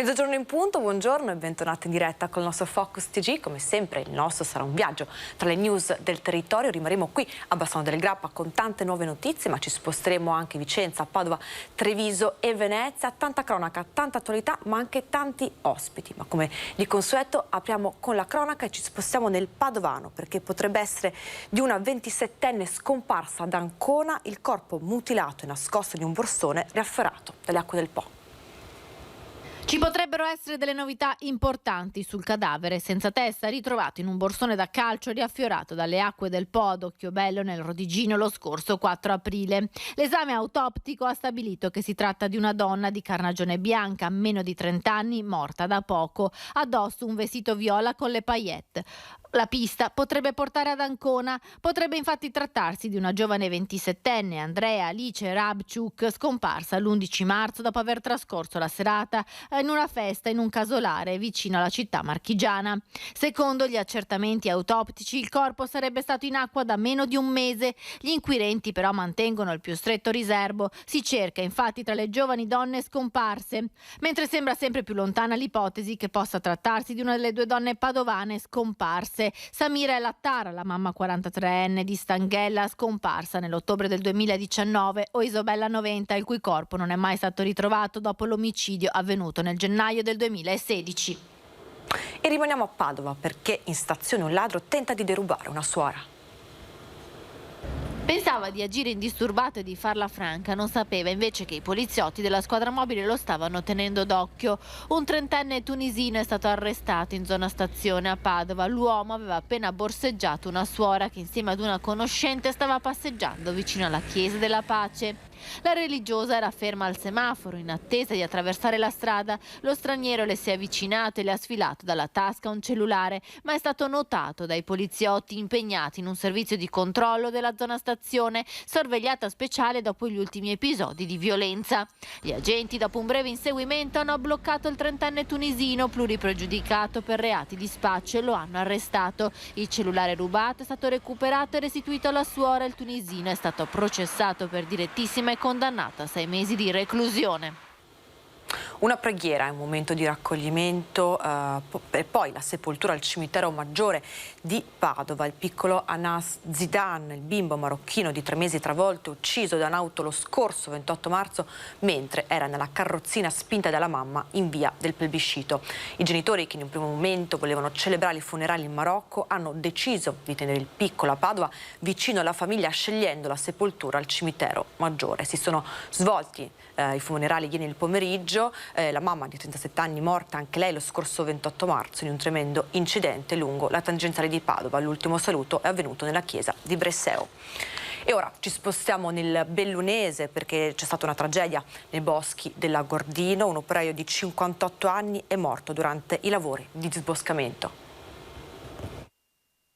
Mezzogiorno in punto, buongiorno e bentornati in diretta col nostro Focus TG. Come sempre il nostro sarà un viaggio tra le news del territorio. Rimarremo qui a Bassano del Grappa con tante nuove notizie, ma ci sposteremo anche a Vicenza, Padova, Treviso e Venezia. Tanta cronaca, tanta attualità, ma anche tanti ospiti. Ma come di consueto apriamo con la cronaca e ci spostiamo nel Padovano, perché potrebbe essere di una 27enne scomparsa ad Ancona, il corpo mutilato e nascosto in un borsone riafferrato dalle acque del Po. Ci potrebbero essere delle novità importanti sul cadavere senza testa ritrovato in un borsone da calcio riaffiorato dalle acque del Po ad Occhiobello nel Rodigino lo scorso 4 aprile. L'esame autoptico ha stabilito che si tratta di una donna di carnagione bianca, meno di 30 anni, morta da poco, addosso un vestito viola con le paillette. La pista potrebbe portare ad Ancona, potrebbe infatti trattarsi di una giovane 27enne, Andrea Alice Rabciuk, scomparsa l'11 marzo dopo aver trascorso la serata in una festa in un casolare vicino alla città marchigiana. Secondo gli accertamenti autoptici, il corpo sarebbe stato in acqua da meno di un mese. Gli inquirenti però mantengono il più stretto riservo. Si cerca infatti tra le giovani donne scomparse, mentre sembra sempre più lontana l'ipotesi che possa trattarsi di una delle due donne padovane scomparse. Samira El Attara, la mamma 43enne di Stanghella, scomparsa nell'ottobre del 2019, o Isobella 90, il cui corpo non è mai stato ritrovato dopo l'omicidio avvenuto nel gennaio del 2016. E rimaniamo a Padova perché in stazione un ladro tenta di derubare una suora. Pensava di agire indisturbato e di farla franca, non sapeva invece che i poliziotti della squadra mobile lo stavano tenendo d'occhio. Un 30enne tunisino è stato arrestato in zona stazione a Padova. L'uomo aveva appena borseggiato una suora che insieme ad una conoscente stava passeggiando vicino alla Chiesa della Pace. La religiosa era ferma al semaforo in attesa di attraversare la strada. Lo straniero le si è avvicinato e le ha sfilato dalla tasca un cellulare, ma è stato notato dai poliziotti impegnati in un servizio di controllo della zona stazione, sorvegliata speciale dopo gli ultimi episodi di violenza. Gli agenti, dopo un breve inseguimento, hanno bloccato il 30enne tunisino pluripregiudicato per reati di spaccio e lo hanno arrestato. Il cellulare rubato è stato recuperato e restituito alla suora. Il tunisino è stato processato per direttissima e condannato a 6 mesi di reclusione. Una preghiera, un momento di raccoglimento e poi la sepoltura al cimitero maggiore di Padova. Il piccolo Anas Zidan, il bimbo marocchino di 3 mesi travolto, ucciso da un'auto lo scorso 28 marzo mentre era nella carrozzina spinta dalla mamma in via del Plebiscito. I genitori, che in un primo momento volevano celebrare i funerali in Marocco, hanno deciso di tenere il piccolo a Padova vicino alla famiglia, scegliendo la sepoltura al cimitero maggiore. Si sono svolti i funerali ieri nel pomeriggio. La mamma di 37 anni, morta anche lei lo scorso 28 marzo in un tremendo incidente lungo la tangenziale di Padova. L'ultimo saluto è avvenuto nella chiesa di Bresseo. E ora ci spostiamo nel Bellunese perché c'è stata una tragedia nei boschi della Gordino. Un operaio di 58 anni è morto durante i lavori di disboscamento.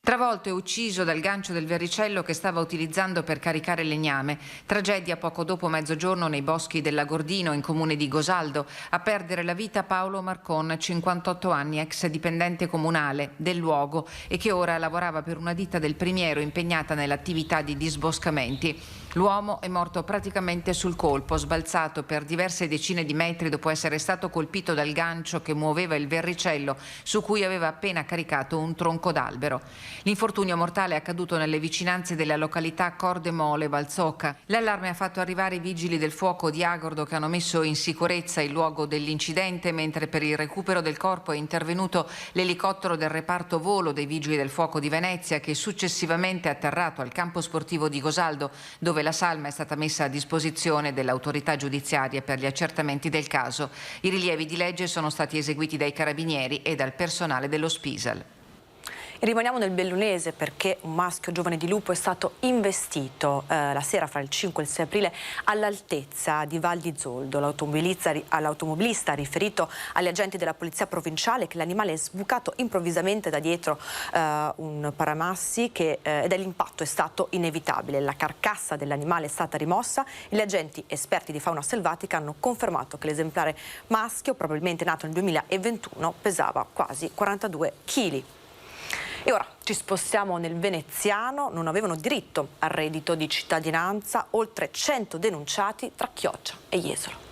Travolto e ucciso dal gancio del verricello che stava utilizzando per caricare legname. Tragedia poco dopo mezzogiorno nei boschi della Gordino, in comune di Gosaldo. A perdere la vita Paolo Marcon, 58 anni, ex dipendente comunale del luogo e che ora lavorava per una ditta del Primiero impegnata nell'attività di disboscamenti. L'uomo è morto praticamente sul colpo, sbalzato per diverse decine di metri dopo essere stato colpito dal gancio che muoveva il verricello su cui aveva appena caricato un tronco d'albero. L'infortunio mortale è accaduto nelle vicinanze della località Cordemole Valzocca. L'allarme ha fatto arrivare i vigili del fuoco di Agordo che hanno messo in sicurezza il luogo dell'incidente, mentre per il recupero del corpo è intervenuto l'elicottero del reparto volo dei vigili del fuoco di Venezia, che successivamente è atterrato al campo sportivo di Gosaldo, dove la salma è stata messa a disposizione dell'autorità giudiziaria per gli accertamenti del caso. I rilievi di legge sono stati eseguiti dai carabinieri e dal personale dello Spisal. E rimaniamo nel Bellunese perché un maschio giovane di Lupo è stato investito la sera fra il 5 e il 6 aprile all'altezza di Val di Zoldo. L'automobilista ha riferito agli agenti della polizia provinciale che l'animale è sbucato improvvisamente da dietro un paramassi ed l'impatto è stato inevitabile. La carcassa dell'animale è stata rimossa e gli agenti esperti di fauna selvatica hanno confermato che l'esemplare maschio, probabilmente nato nel 2021, pesava quasi 42 kg. E ora ci spostiamo nel veneziano. Non avevano diritto al reddito di cittadinanza oltre 100 denunciati tra Chioggia e Jesolo.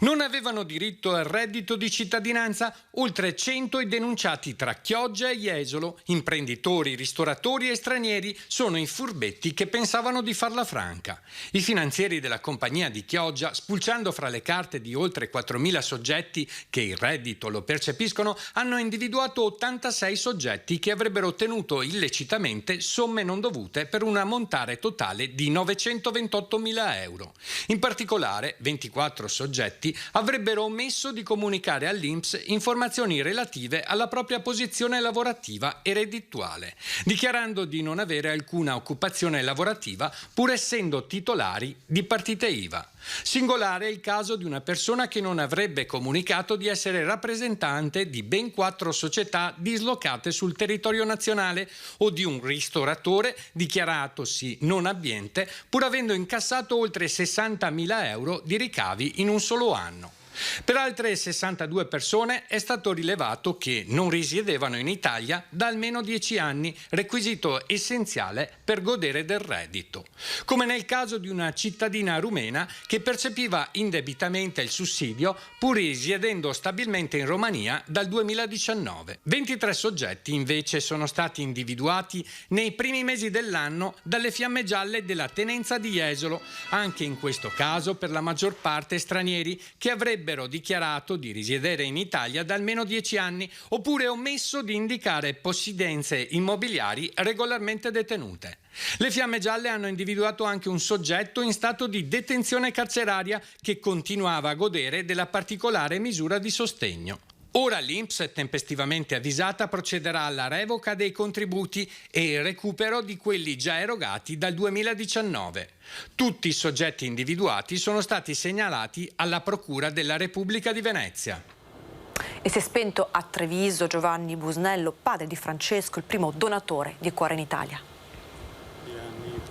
Non avevano diritto al reddito di cittadinanza oltre 100 i denunciati tra Chioggia e Jesolo. Imprenditori, ristoratori e stranieri sono i furbetti che pensavano di farla franca. I finanzieri della compagnia di Chioggia, spulciando fra le carte di oltre 4.000 soggetti che il reddito lo percepiscono, hanno individuato 86 soggetti che avrebbero ottenuto illecitamente somme non dovute per un ammontare totale di 928.000 euro. In particolare, 24 soggetti avrebbero omesso di comunicare all'INPS informazioni relative alla propria posizione lavorativa e reddituale, dichiarando di non avere alcuna occupazione lavorativa pur essendo titolari di partite IVA. Singolare è il caso di una persona che non avrebbe comunicato di essere rappresentante di ben 4 società dislocate sul territorio nazionale o di un ristoratore dichiaratosi non abbiente pur avendo incassato oltre 60.000 euro di ricavi in un solo anno. Per altre 62 persone è stato rilevato che non risiedevano in Italia da almeno 10 anni, requisito essenziale per godere del reddito. Come nel caso di una cittadina rumena che percepiva indebitamente il sussidio pur risiedendo stabilmente in Romania dal 2019. 23 soggetti invece sono stati individuati nei primi mesi dell'anno dalle fiamme gialle della tenenza di Jesolo, anche in questo caso per la maggior parte stranieri che avrebbero dichiarato di risiedere in Italia da almeno 10 anni oppure omesso di indicare possidenze immobiliari regolarmente detenute. Le fiamme gialle hanno individuato anche un soggetto in stato di detenzione carceraria che continuava a godere della particolare misura di sostegno. Ora l'INPS, tempestivamente avvisata, procederà alla revoca dei contributi e il recupero di quelli già erogati dal 2019. Tutti i soggetti individuati sono stati segnalati alla Procura della Repubblica di Venezia. E si è spento a Treviso Giovanni Busnello, padre di Francesco, il primo donatore di cuore in Italia.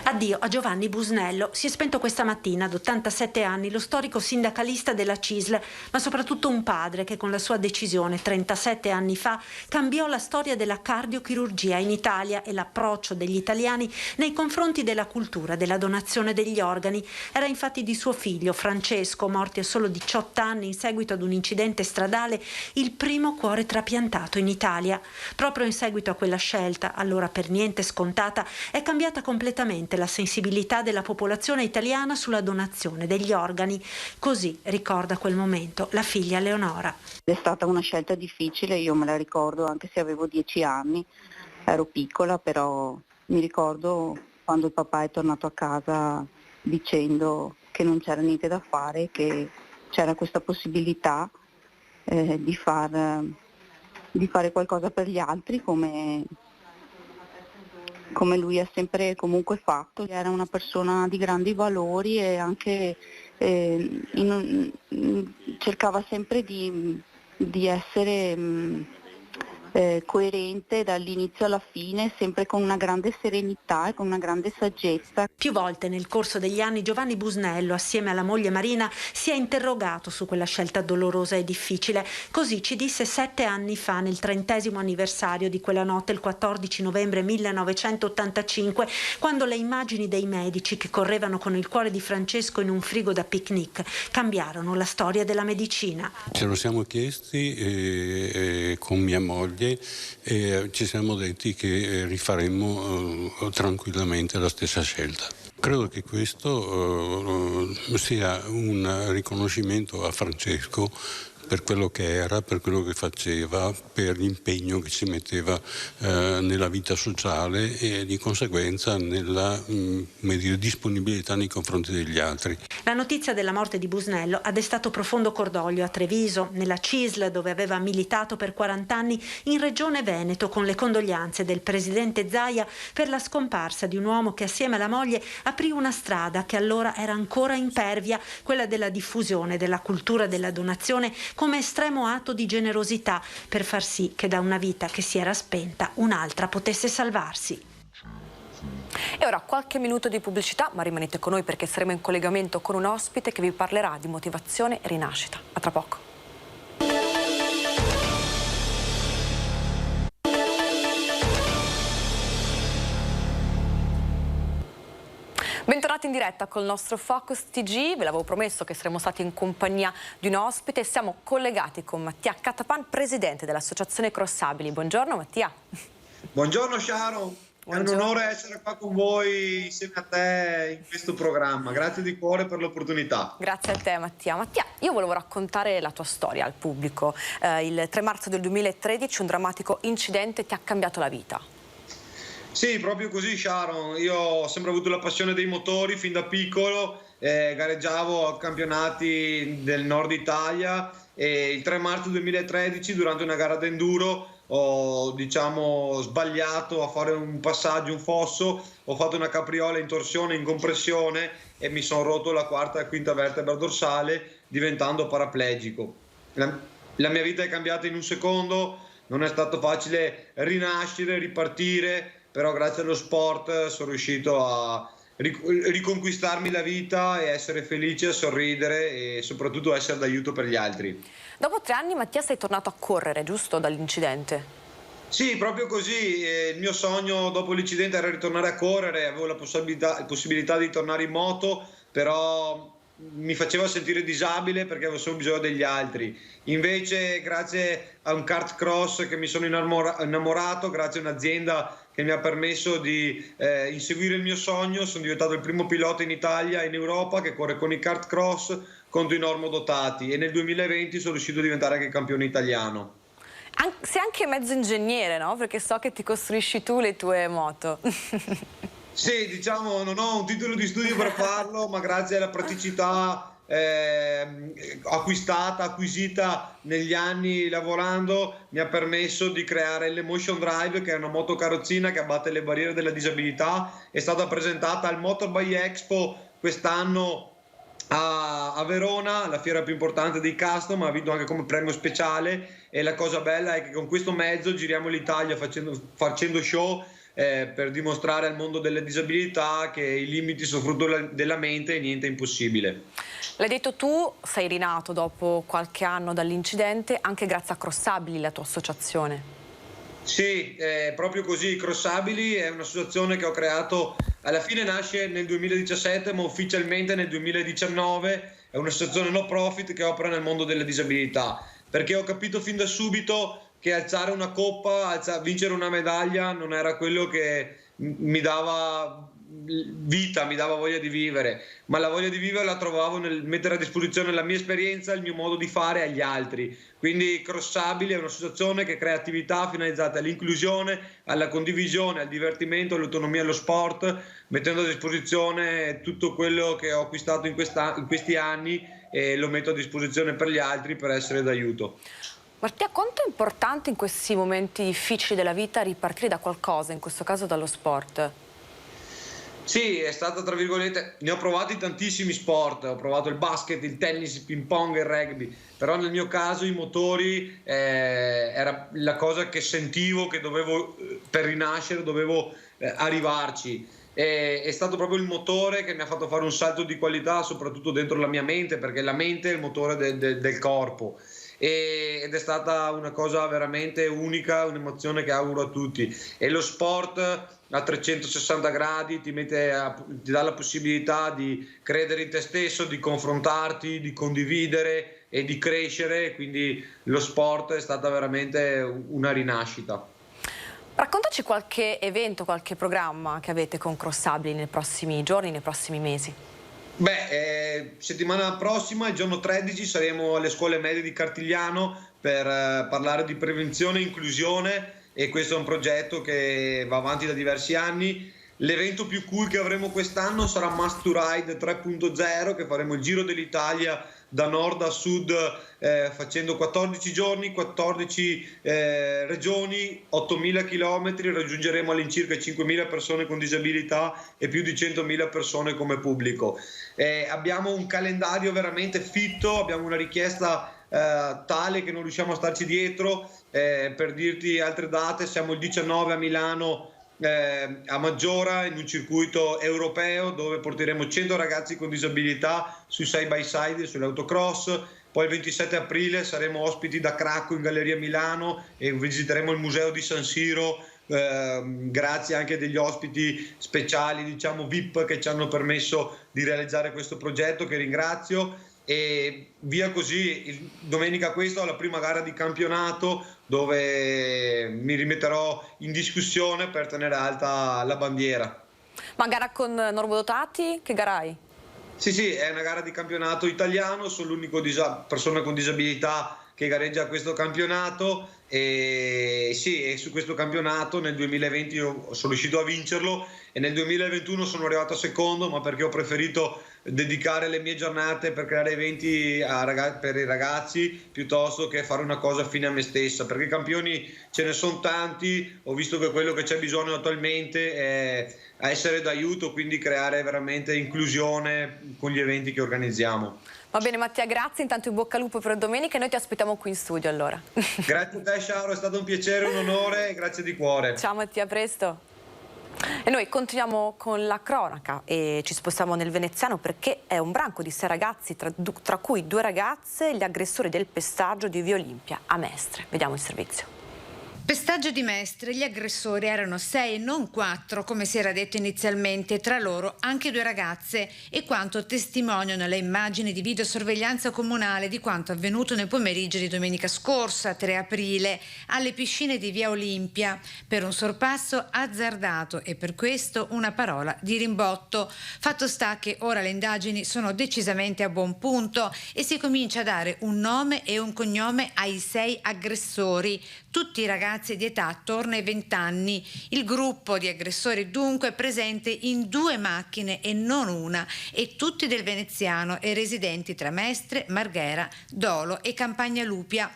Addio a Giovanni Busnello. Si è spento questa mattina ad 87 anni lo storico sindacalista della CISL, ma soprattutto un padre che con la sua decisione 37 anni fa cambiò la storia della cardiochirurgia in Italia e l'approccio degli italiani nei confronti della cultura della donazione degli organi. Era infatti di suo figlio Francesco, morto a solo 18 anni in seguito ad un incidente stradale, il primo cuore trapiantato in Italia. Proprio in seguito a quella scelta, allora per niente scontata, è cambiata completamente la sensibilità della popolazione italiana sulla donazione degli organi. Così ricorda quel momento la figlia Leonora. È stata una scelta difficile, io me la ricordo anche se avevo 10 anni, ero piccola, però mi ricordo quando il papà è tornato a casa dicendo che non c'era niente da fare, che c'era questa possibilità di fare qualcosa per gli altri come lui ha sempre comunque fatto. Era una persona di grandi valori e anche cercava sempre di essere coerente dall'inizio alla fine, sempre con una grande serenità e con una grande saggezza. Più volte nel corso degli anni Giovanni Busnello, assieme alla moglie Marina, si è interrogato su quella scelta dolorosa e difficile. Così ci disse 7 anni fa, nel 30° anniversario di quella notte, il 14 novembre 1985, quando le immagini dei medici che correvano con il cuore di Francesco in un frigo da picnic cambiarono la storia della medicina. Ce lo siamo chiesti con mia moglie e ci siamo detti che rifaremmo tranquillamente la stessa scelta. Credo che questo sia un riconoscimento a Francesco per quello che era, per quello che faceva, per l'impegno che si metteva nella vita sociale e di conseguenza nella disponibilità nei confronti degli altri. La notizia della morte di Busnello ha destato profondo cordoglio a Treviso, nella CISL dove aveva militato per 40 anni, in Regione Veneto, con le condoglianze del presidente Zaia per la scomparsa di un uomo che assieme alla moglie aprì una strada che allora era ancora impervia, quella della diffusione della cultura della donazione come estremo atto di generosità per far sì che da una vita che si era spenta un'altra potesse salvarsi. E ora qualche minuto di pubblicità, ma rimanete con noi perché saremo in collegamento con un ospite che vi parlerà di motivazione e rinascita. A tra poco. Bentornati tornati in diretta col nostro Focus TG, ve l'avevo promesso che saremmo stati in compagnia di un ospite, siamo collegati con Mattia Catapan, presidente dell'associazione Crossabili. Buongiorno Mattia. Buongiorno Sharon, è un onore essere qua con voi insieme a te in questo programma, grazie di cuore per l'opportunità. Grazie a te Mattia. Mattia, io volevo raccontare la tua storia al pubblico. Il 3 marzo del 2013 un drammatico incidente ti ha cambiato la vita. Sì, proprio così Sharon, io ho sempre avuto la passione dei motori fin da piccolo, gareggiavo a campionati del nord Italia e il 3 marzo 2013 durante una gara d'enduro ho sbagliato a fare un passaggio, un fosso, ho fatto una capriola in torsione, in compressione e mi sono rotto la quarta e quinta vertebra dorsale diventando paraplegico. La mia vita è cambiata in un secondo, non è stato facile rinascere, ripartire, però grazie allo sport sono riuscito a riconquistarmi la vita e essere felice, a sorridere e soprattutto essere d'aiuto per gli altri. Dopo 3 anni Mattia sei tornato a correre, giusto, dall'incidente? Sì, proprio così. Il mio sogno dopo l'incidente era ritornare a correre, avevo la possibilità di tornare in moto, però mi faceva sentire disabile perché avevo solo bisogno degli altri. Invece grazie a un kart cross che mi sono innamorato, grazie a un'azienda che mi ha permesso di inseguire il mio sogno, sono diventato il primo pilota in Italia e in Europa che corre con i kart cross contro i normodotati e nel 2020 sono riuscito a diventare anche campione italiano. Sei anche mezzo ingegnere, no? Perché so che ti costruisci tu le tue moto. Sì, diciamo, non ho un titolo di studio per farlo, ma grazie alla praticità acquisita negli anni lavorando mi ha permesso di creare l'Emotion Drive, che è una motocarrozzina che abbatte le barriere della disabilità. È stata presentata al Motorbike Expo quest'anno a Verona, la fiera più importante dei custom, ha vinto anche come premio speciale e la cosa bella è che con questo mezzo giriamo l'Italia facendo show per dimostrare al mondo delle disabilità che i limiti sono frutto della mente e niente è impossibile. L'hai detto tu, sei rinato dopo qualche anno dall'incidente anche grazie a Crossabili, la tua associazione. Sì, proprio così. Crossabili è un'associazione che ho creato, alla fine nasce nel 2017 ma ufficialmente nel 2019, è un'associazione no profit che opera nel mondo delle disabilità, perché ho capito fin da subito che alzare una coppa, vincere una medaglia non era quello che mi dava vita, mi dava voglia di vivere, ma la voglia di vivere la trovavo nel mettere a disposizione la mia esperienza, il mio modo di fare agli altri. Quindi Crossabili è un'associazione che crea attività finalizzate all'inclusione, alla condivisione, al divertimento, all'autonomia e allo sport, mettendo a disposizione tutto quello che ho acquistato in questi anni e lo metto a disposizione per gli altri per essere d'aiuto. Mattia, quanto è importante in questi momenti difficili della vita ripartire da qualcosa, in questo caso dallo sport? Sì, è stata tra virgolette, ne ho provati tantissimi sport, ho provato il basket, il tennis, il ping pong, il rugby, però nel mio caso i motori era la cosa che sentivo che dovevo, per rinascere, dovevo arrivarci. È stato proprio il motore che mi ha fatto fare un salto di qualità, soprattutto dentro la mia mente, perché la mente è il motore del corpo. Ed è stata una cosa veramente unica, un'emozione che auguro a tutti. E lo sport a 360 gradi ti dà la possibilità di credere in te stesso, di confrontarti, di condividere e di crescere, quindi lo sport è stata veramente una rinascita. Raccontaci qualche evento, qualche programma che avete con Crossabili nei prossimi giorni, nei prossimi mesi. Settimana prossima, il giorno 13, saremo alle scuole medie di Cartigliano per parlare di prevenzione e inclusione, e questo è un progetto che va avanti da diversi anni. L'evento più cool che avremo quest'anno sarà Must to Ride 3.0, che faremo il giro dell'Italia da nord a sud facendo 14 giorni, 14 regioni, 8.000 chilometri, raggiungeremo all'incirca 5.000 persone con disabilità e più di 100.000 persone come pubblico. Abbiamo un calendario veramente fitto, abbiamo una richiesta tale che non riusciamo a starci dietro. Per dirti altre date, siamo il 19 a Milano, a Maggiora, in un circuito europeo dove porteremo 100 ragazzi con disabilità sui side by side e sull'autocross. Poi il 27 aprile saremo ospiti da Cracco in Galleria Milano e visiteremo il museo di San Siro grazie anche degli ospiti speciali, diciamo VIP, che ci hanno permesso di realizzare questo progetto, che ringrazio. E via così, domenica questa ho la prima gara di campionato dove mi rimetterò in discussione per tenere alta la bandiera. Ma gara con normodotati? Che gara hai? Sì, è una gara di campionato italiano, sono l'unico persona con disabilità che gareggia a questo campionato e sì, e su questo campionato nel 2020 io sono riuscito a vincerlo e nel 2021 sono arrivato secondo, ma perché ho preferito dedicare le mie giornate per creare eventi per i ragazzi piuttosto che fare una cosa fine a me stessa, perché campioni ce ne sono tanti, ho visto che quello che c'è bisogno attualmente è essere d'aiuto, quindi creare veramente inclusione con gli eventi che organizziamo. Va bene Mattia, grazie, intanto in bocca al lupo per domenica e noi ti aspettiamo qui in studio allora. Grazie a te Shauro, è stato un piacere, un onore, grazie di cuore. Ciao Mattia, a presto. E noi continuiamo con la cronaca e ci spostiamo nel veneziano perché è un branco di 6 ragazzi, tra cui 2 ragazze, gli aggressori del pestaggio di Via Olimpia a Mestre. Vediamo il servizio. Pestaggio di Mestre, gli aggressori erano 6 e non 4 come si era detto inizialmente, tra loro anche 2 ragazze e quanto testimoniano le immagini di videosorveglianza comunale di quanto avvenuto nel pomeriggio di domenica scorsa, 3 aprile, alle piscine di Via Olimpia per un sorpasso azzardato e per questo una parola di rimbotto. Fatto sta che ora le indagini sono decisamente a buon punto e si comincia a dare un nome e un cognome ai 6 aggressori, tutti i ragazzi di età attorno ai 20 anni. Il gruppo di aggressori dunque è presente in 2 macchine e non una, e tutti del veneziano e residenti tra Mestre, Marghera, Dolo e Campagna Lupia.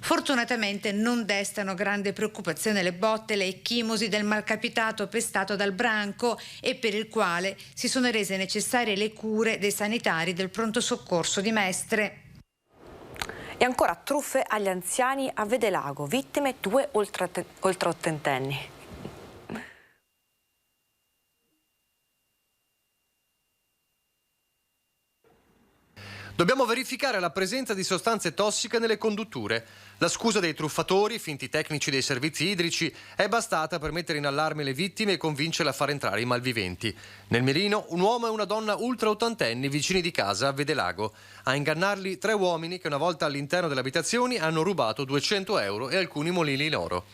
Fortunatamente non destano grande preoccupazione le botte e le ecchimosi del malcapitato pestato dal branco e per il quale si sono rese necessarie le cure dei sanitari del pronto soccorso di Mestre. E ancora truffe agli anziani a Vedelago, vittime 2 ultraottantenni. Dobbiamo verificare la presenza di sostanze tossiche nelle condutture. La scusa dei truffatori, finti tecnici dei servizi idrici, è bastata per mettere in allarme le vittime e convincerle a far entrare i malviventi. Nel mirino, un uomo e una donna ultraottantenni vicini di casa a Vedelago. A ingannarli 3 uomini che una volta all'interno delle abitazioni hanno rubato 200 euro e alcuni molini in oro.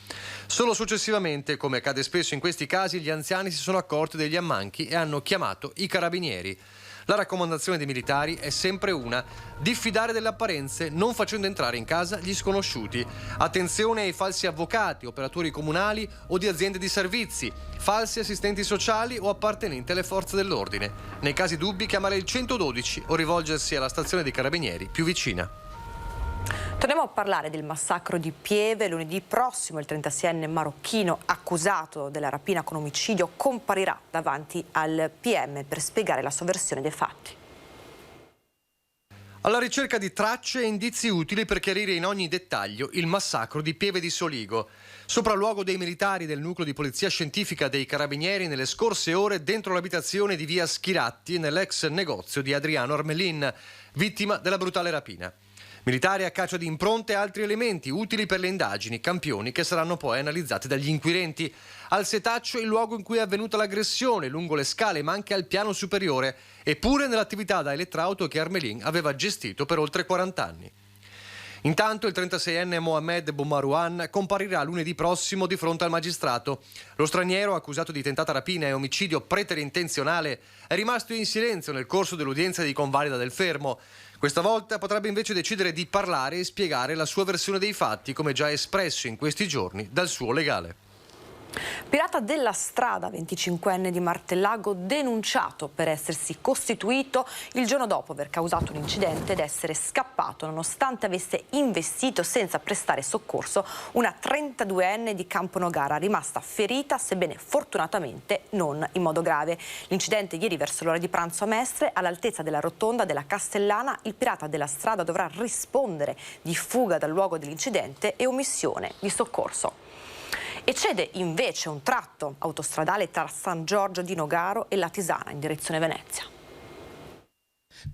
Solo successivamente, come accade spesso in questi casi, gli anziani si sono accorti degli ammanchi e hanno chiamato i carabinieri. La raccomandazione dei militari è sempre una: diffidare delle apparenze, non facendo entrare in casa gli sconosciuti. Attenzione ai falsi avvocati, operatori comunali o di aziende di servizi, falsi assistenti sociali o appartenenti alle forze dell'ordine. Nei casi dubbi chiamare il 112 o rivolgersi alla stazione dei carabinieri più vicina. Torniamo a parlare del massacro di Pieve. Lunedì prossimo il 36enne marocchino accusato della rapina con omicidio comparirà davanti al PM per spiegare la sua versione dei fatti. Alla ricerca di tracce e indizi utili per chiarire in ogni dettaglio il massacro di Pieve di Soligo. Sopralluogo dei militari del nucleo di polizia scientifica dei carabinieri nelle scorse ore dentro l'abitazione di via Schiratti nell'ex negozio di Adriano Armelin, vittima della brutale rapina. Militari a caccia di impronte e altri elementi utili per le indagini, campioni che saranno poi analizzati dagli inquirenti. Al setaccio il luogo in cui è avvenuta l'aggressione, lungo le scale ma anche al piano superiore, eppure nell'attività da elettrauto che Armelin aveva gestito per oltre 40 anni. Intanto il 36enne Mohamed Boumarouane comparirà lunedì prossimo di fronte al magistrato. Lo straniero, accusato di tentata rapina e omicidio preterintenzionale, è rimasto in silenzio nel corso dell'udienza di convalida del fermo. Questa volta potrebbe invece decidere di parlare e spiegare la sua versione dei fatti, come già espresso in questi giorni dal suo legale. Pirata della strada, 25enne di Martellago, denunciato per essersi costituito il giorno dopo aver causato un incidente ed essere scappato nonostante avesse investito senza prestare soccorso una 32enne di Camponogara, rimasta ferita sebbene fortunatamente non in modo grave. L'incidente ieri verso l'ora di pranzo a Mestre, all'altezza della rotonda della Castellana. Il pirata della strada dovrà rispondere di fuga dal luogo dell'incidente e omissione di soccorso. E cede invece un tratto autostradale tra San Giorgio di Nogaro e Latisana in direzione Venezia.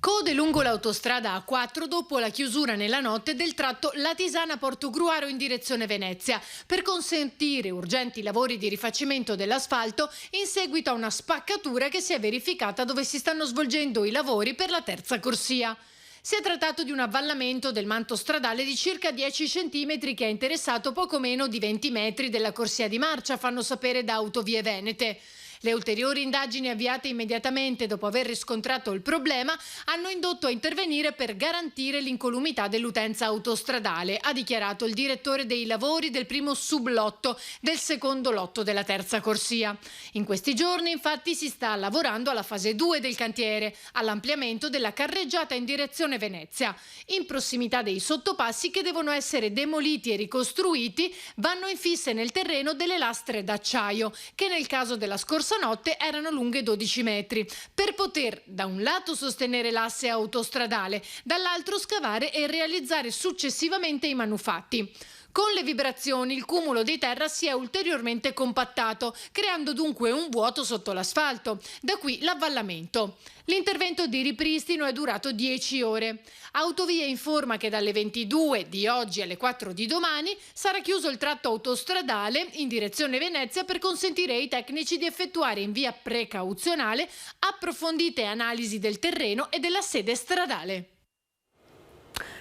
Code lungo l'autostrada A4 dopo la chiusura nella notte del tratto Latisana-Portogruaro in direzione Venezia per consentire urgenti lavori di rifacimento dell'asfalto in seguito a una spaccatura che si è verificata dove si stanno svolgendo i lavori per la terza corsia. Si è trattato di un avvallamento del manto stradale di circa 10 cm che ha interessato poco meno di 20 metri della corsia di marcia, fanno sapere da Autovie Venete. Le ulteriori indagini avviate immediatamente dopo aver riscontrato il problema hanno indotto a intervenire per garantire l'incolumità dell'utenza autostradale, ha dichiarato il direttore dei lavori del primo sublotto del secondo lotto della terza corsia. In questi giorni infatti si sta lavorando alla fase 2 del cantiere, all'ampliamento della carreggiata in direzione Venezia. In prossimità dei sottopassi che devono essere demoliti e ricostruiti vanno infisse nel terreno delle lastre d'acciaio che nel caso della scorsa notte erano lunghe 12 metri, per poter da un lato sostenere l'asse autostradale, dall'altro scavare e realizzare successivamente i manufatti. Con le vibrazioni il cumulo di terra si è ulteriormente compattato, creando dunque un vuoto sotto l'asfalto. Da qui l'avvallamento. L'intervento di ripristino è durato 10 ore. Autovie informa che dalle 22 di oggi alle 4 di domani sarà chiuso il tratto autostradale in direzione Venezia per consentire ai tecnici di effettuare in via precauzionale approfondite analisi del terreno e della sede stradale.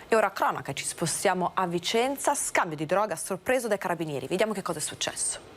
E ora cronaca, ci spostiamo a Vicenza, scambio di droga sorpreso dai carabinieri. Vediamo che cosa è successo.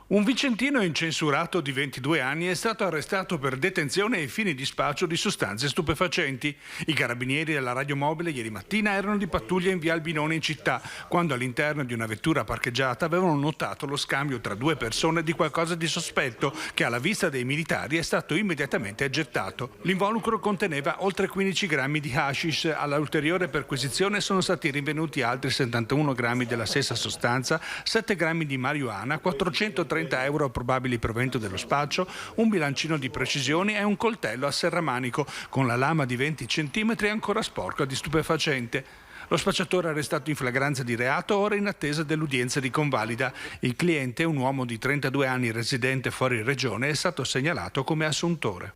Un vicentino incensurato di 22 anni è stato arrestato per detenzione ai fini di spaccio di sostanze stupefacenti. I carabinieri della radiomobile ieri mattina erano di pattuglia in via Albinone in città, quando all'interno di una vettura parcheggiata avevano notato lo scambio tra due persone di qualcosa di sospetto che alla vista dei militari è stato immediatamente gettato. L'involucro conteneva oltre 15 grammi di hashish. Alla ulteriore perquisizione sono stati rinvenuti altri 71 grammi della stessa sostanza, 7 grammi di marijuana, 430 euro probabili provento dello spaccio, un bilancino di precisioni e un coltello a serramanico con la lama di 20 centimetri ancora sporca di stupefacente. Lo spacciatore arrestato in flagranza di reato ora in attesa dell'udienza di convalida. Il cliente, un uomo di 32 anni residente fuori regione, è stato segnalato come assuntore.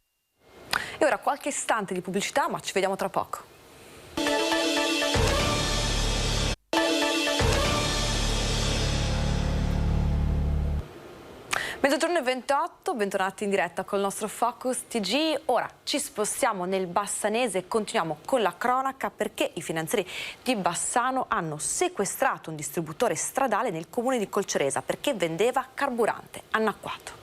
E ora qualche istante di pubblicità, ma ci vediamo tra poco. Mezzogiorno e 28, bentornati in diretta col nostro Focus TG. Ora ci spostiamo nel Bassanese e continuiamo con la cronaca perché i finanzieri di Bassano hanno sequestrato un distributore stradale nel comune di Colceresa perché vendeva carburante annacquato.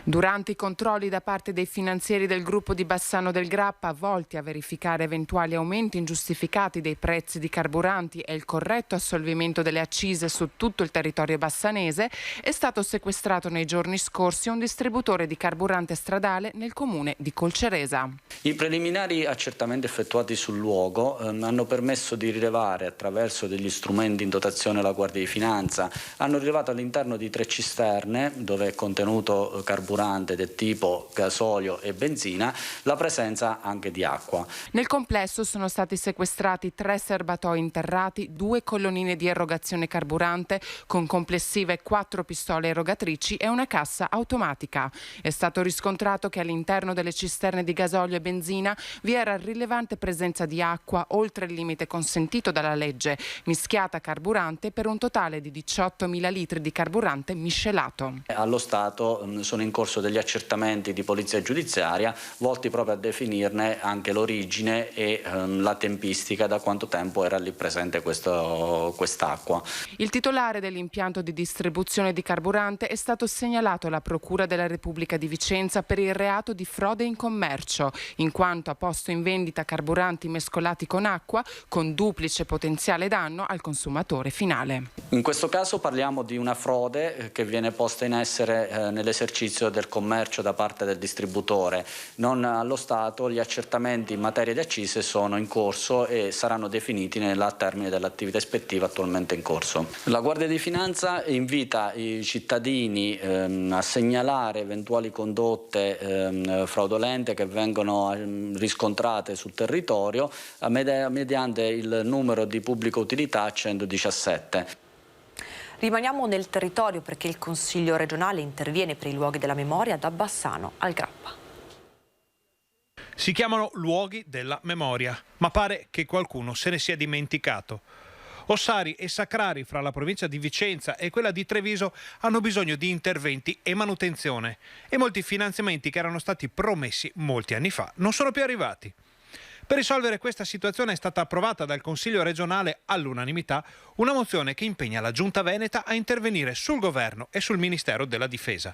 Durante i controlli da parte dei finanzieri del gruppo di Bassano del Grappa, volti a verificare eventuali aumenti ingiustificati dei prezzi di carburanti e il corretto assolvimento delle accise su tutto il territorio bassanese, è stato sequestrato nei giorni scorsi un distributore di carburante stradale nel comune di Colceresa. I preliminari accertamenti effettuati sul luogo hanno permesso di rilevare, attraverso degli strumenti in dotazione alla Guardia di Finanza, hanno rilevato all'interno di 3 cisterne dove è contenuto carburante del tipo gasolio e benzina, la presenza anche di acqua. Nel complesso sono stati sequestrati 3 serbatoi interrati, 2 colonnine di erogazione carburante con complessive 4 pistole erogatrici e una cassa automatica. È stato riscontrato che all'interno delle cisterne di gasolio e benzina vi era rilevante presenza di acqua oltre il limite consentito dalla legge, mischiata a carburante per un totale di 18.000 litri di carburante miscelato. Allo Stato sono in corso degli accertamenti di polizia giudiziaria volti proprio a definirne anche l'origine e la tempistica, da quanto tempo era lì presente quest'acqua. Il titolare dell'impianto di distribuzione di carburante è stato segnalato alla Procura della Repubblica di Vicenza per il reato di frode in commercio, in quanto ha posto in vendita carburanti mescolati con acqua con duplice potenziale danno al consumatore finale. In questo caso parliamo di una frode che viene posta in essere nell'esercizio del commercio da parte del distributore. Non allo Stato, gli accertamenti in materia di accise sono in corso e saranno definiti al termine dell'attività ispettiva attualmente in corso. La Guardia di Finanza invita i cittadini a segnalare eventuali condotte fraudolente che vengono riscontrate sul territorio mediante il numero di pubblica utilità 117. Rimaniamo nel territorio perché il Consiglio regionale interviene per i luoghi della memoria da Bassano al Grappa. Si chiamano luoghi della memoria, ma pare che qualcuno se ne sia dimenticato. Ossari e sacrari fra la provincia di Vicenza e quella di Treviso hanno bisogno di interventi e manutenzione e molti finanziamenti che erano stati promessi molti anni fa non sono più arrivati. Per risolvere questa situazione è stata approvata dal Consiglio regionale all'unanimità una mozione che impegna la Giunta Veneta a intervenire sul governo e sul Ministero della Difesa.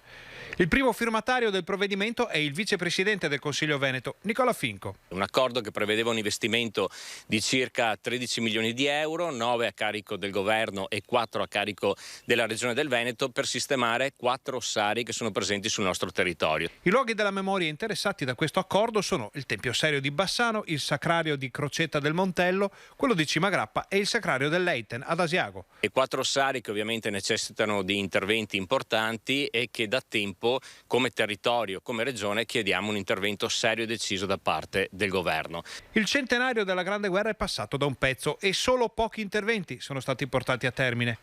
Il primo firmatario del provvedimento è il vicepresidente del Consiglio Veneto, Nicola Finco. Un accordo che prevedeva un investimento di circa 13 milioni di euro, 9 a carico del governo e 4 a carico della Regione del Veneto per sistemare 4 ossari che sono presenti sul nostro territorio. I luoghi della memoria interessati da questo accordo sono il Tempio Serio di Bassano, il Sacrario di Crocetta del Montello, quello di Cimagrappa e il Sacrario dell'Eiten ad Asiago. E 4 ossari che ovviamente necessitano di interventi importanti e che da tempo come territorio, come regione chiediamo un intervento serio e deciso da parte del governo. Il centenario della Grande Guerra è passato da un pezzo e solo pochi interventi sono stati portati a termine.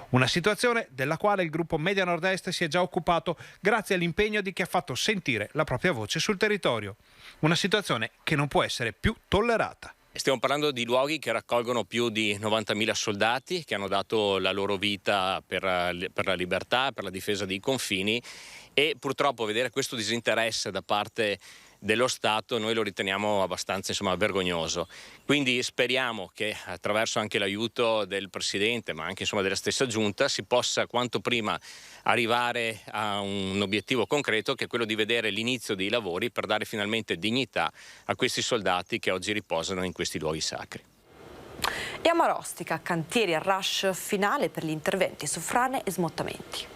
Una situazione della quale il gruppo Media Nord-Est si è già occupato grazie all'impegno di chi ha fatto sentire la propria voce sul territorio. Una situazione che non può essere più tollerata. Stiamo parlando di luoghi che raccolgono più di 90.000 soldati che hanno dato la loro vita per la libertà, per la difesa dei confini e purtroppo vedere questo disinteresse da parte dello Stato noi lo riteniamo abbastanza vergognoso. Quindi speriamo che attraverso anche l'aiuto del Presidente ma anche della stessa Giunta si possa quanto prima arrivare a un obiettivo concreto che è quello di vedere l'inizio dei lavori per dare finalmente dignità a questi soldati che oggi riposano in questi luoghi sacri. E a Marostica, cantieri a rush finale per gli interventi su frane e smottamenti.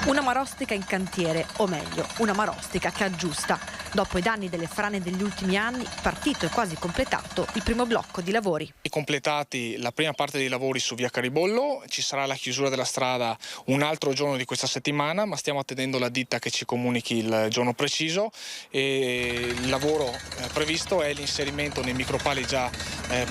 Una Marostica in cantiere, o meglio, una Marostica che aggiusta. Dopo i danni delle frane degli ultimi anni, partito e quasi completato il primo blocco di lavori. Completati la prima parte dei lavori su via Caribollo, ci sarà la chiusura della strada un altro giorno di questa settimana, ma stiamo attendendo la ditta che ci comunichi il giorno preciso e il lavoro previsto è l'inserimento nei micropali già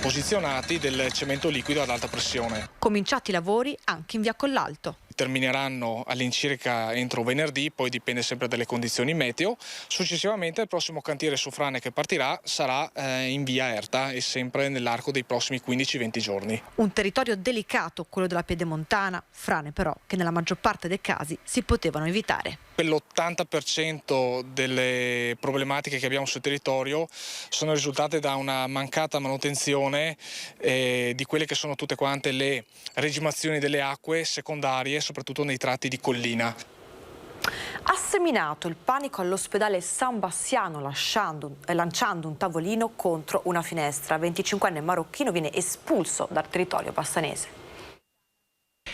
posizionati del cemento liquido ad alta pressione. Cominciati i lavori anche in via Collalto. Termineranno all'incirca entro venerdì, poi dipende sempre dalle condizioni meteo. Successivamente il prossimo cantiere su frane che partirà sarà in via Erta e sempre nell'arco dei prossimi 15-20 giorni. Un territorio delicato, quello della Pedemontana, frane però che nella maggior parte dei casi si potevano evitare. Per l'80% delle problematiche che abbiamo sul territorio sono risultate da una mancata manutenzione di quelle che sono tutte quante le regimazioni delle acque secondarie, soprattutto nei tratti di collina. Ha seminato il panico all'ospedale San Bassiano lanciando un tavolino contro una finestra. 25enne marocchino viene espulso dal territorio bassanese.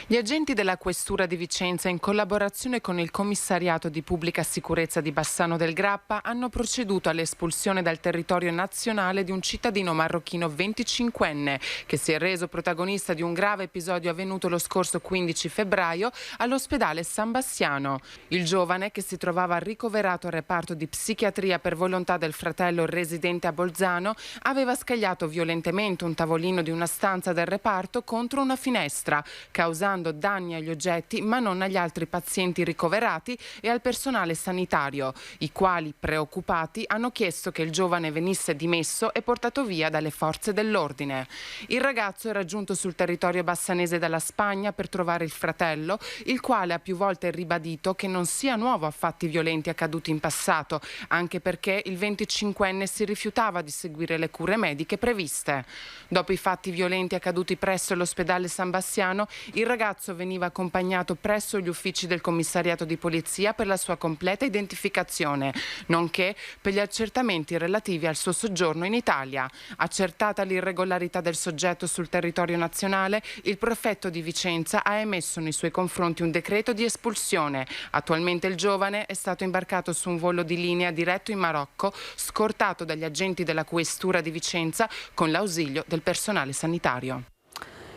Gli agenti della Questura di Vicenza, in collaborazione con il Commissariato di Pubblica Sicurezza di Bassano del Grappa, hanno proceduto all'espulsione dal territorio nazionale di un cittadino marocchino 25enne che si è reso protagonista di un grave episodio avvenuto lo scorso 15 febbraio all'ospedale San Bassiano. Il giovane, che si trovava ricoverato al reparto di psichiatria per volontà del fratello residente a Bolzano, aveva scagliato violentemente un tavolino di una stanza del reparto contro una finestra, causando danni agli oggetti ma non agli altri pazienti ricoverati e al personale sanitario, i quali, preoccupati, hanno chiesto che il giovane venisse dimesso e portato via dalle forze dell'ordine. Il ragazzo era giunto sul territorio bassanese dalla Spagna per trovare il fratello, il quale ha più volte ribadito che non sia nuovo a fatti violenti accaduti in passato, anche perché il 25enne si rifiutava di seguire le cure mediche previste. Dopo i fatti violenti accaduti presso l'ospedale San Bassiano, il ragazzo veniva accompagnato presso gli uffici del commissariato di polizia per la sua completa identificazione, nonché per gli accertamenti relativi al suo soggiorno in Italia. Accertata l'irregolarità del soggetto sul territorio nazionale, il prefetto di Vicenza ha emesso nei suoi confronti un decreto di espulsione. Attualmente il giovane è stato imbarcato su un volo di linea diretto in Marocco, scortato dagli agenti della Questura di Vicenza con l'ausilio del personale sanitario.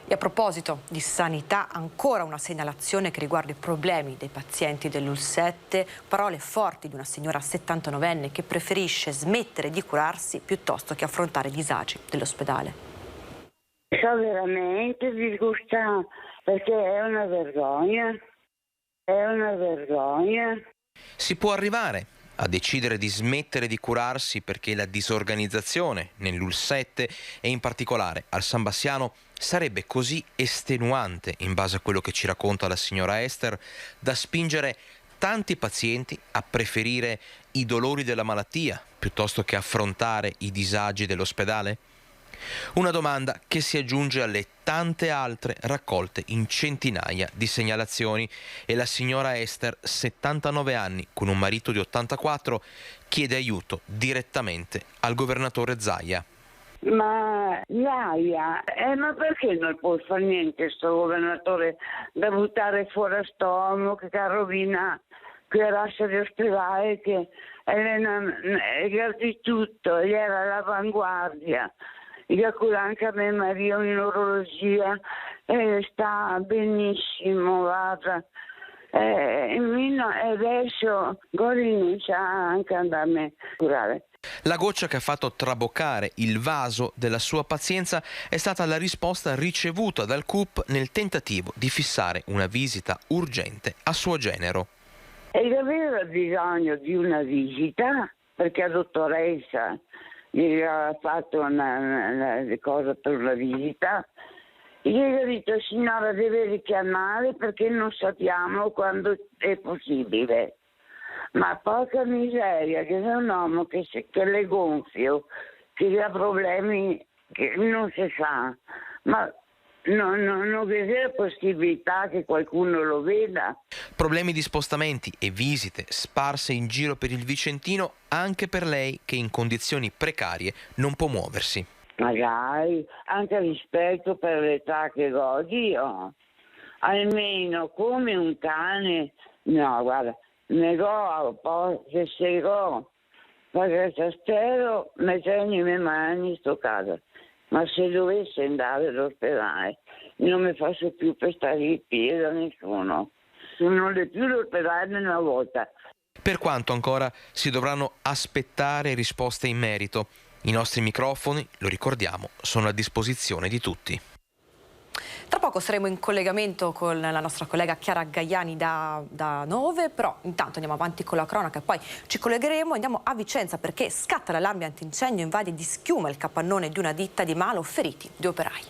E a proposito di sanità, ancora una segnalazione che riguarda i problemi dei pazienti dell'UL7, parole forti di una signora 79enne che preferisce smettere di curarsi piuttosto che affrontare i disagi dell'ospedale. Sto veramente disgustata perché è una vergogna, Si può arrivare a decidere di smettere di curarsi perché la disorganizzazione nell'UL7 e in particolare al San Bassiano sarebbe così estenuante, in base a quello che ci racconta la signora Esther, da spingere tanti pazienti a preferire i dolori della malattia piuttosto che affrontare i disagi dell'ospedale? Una domanda che si aggiunge alle tante altre raccolte in centinaia di segnalazioni, e la signora Esther, 79 anni, con un marito di 84, chiede aiuto direttamente al governatore Zaia. Ma Zaia, ma perché non può fare niente sto governatore da buttare fuori a st'uomo che rovina quella razza di ospedale, che è di tutto, gli era all'avanguardia. Io cura anche a me Maria in orologia e sta benissimo, guarda. E adesso rinuncia anche ad andarmi a curare. La goccia che ha fatto traboccare il vaso della sua pazienza è stata la risposta ricevuta dal CUP nel tentativo di fissare una visita urgente a suo genero. E aveva bisogno di una visita perché la dottoressa gli aveva fatto una cosa per la visita. Gli ho detto: signora, deve richiamare perché non sappiamo quando è possibile. Ma porca miseria, che è un uomo che le gonfio, che ha problemi che non si sa, ma non c'è la possibilità che qualcuno lo veda. Problemi di spostamenti e visite sparse in giro per il Vicentino anche per lei, che in condizioni precarie non può muoversi. Magari anche rispetto per l'età che ho io, almeno come un cane. No, guarda, ne go che se go, perché spero mettermi le mie mani in sto casa. Ma se dovesse andare all'ospedale non mi faccio più per stare in piedi da nessuno. Non è più l'ospedale una volta. Per quanto ancora si dovranno aspettare risposte in merito, i nostri microfoni, lo ricordiamo, sono a disposizione di tutti. Tra poco saremo in collegamento con la nostra collega Chiara Gaiani da Nove, però intanto andiamo avanti con la cronaca e poi ci collegheremo, andiamo a Vicenza perché scatta l'allarme antincendio, invade di schiuma il capannone di una ditta di Malo, feriti 2 operai.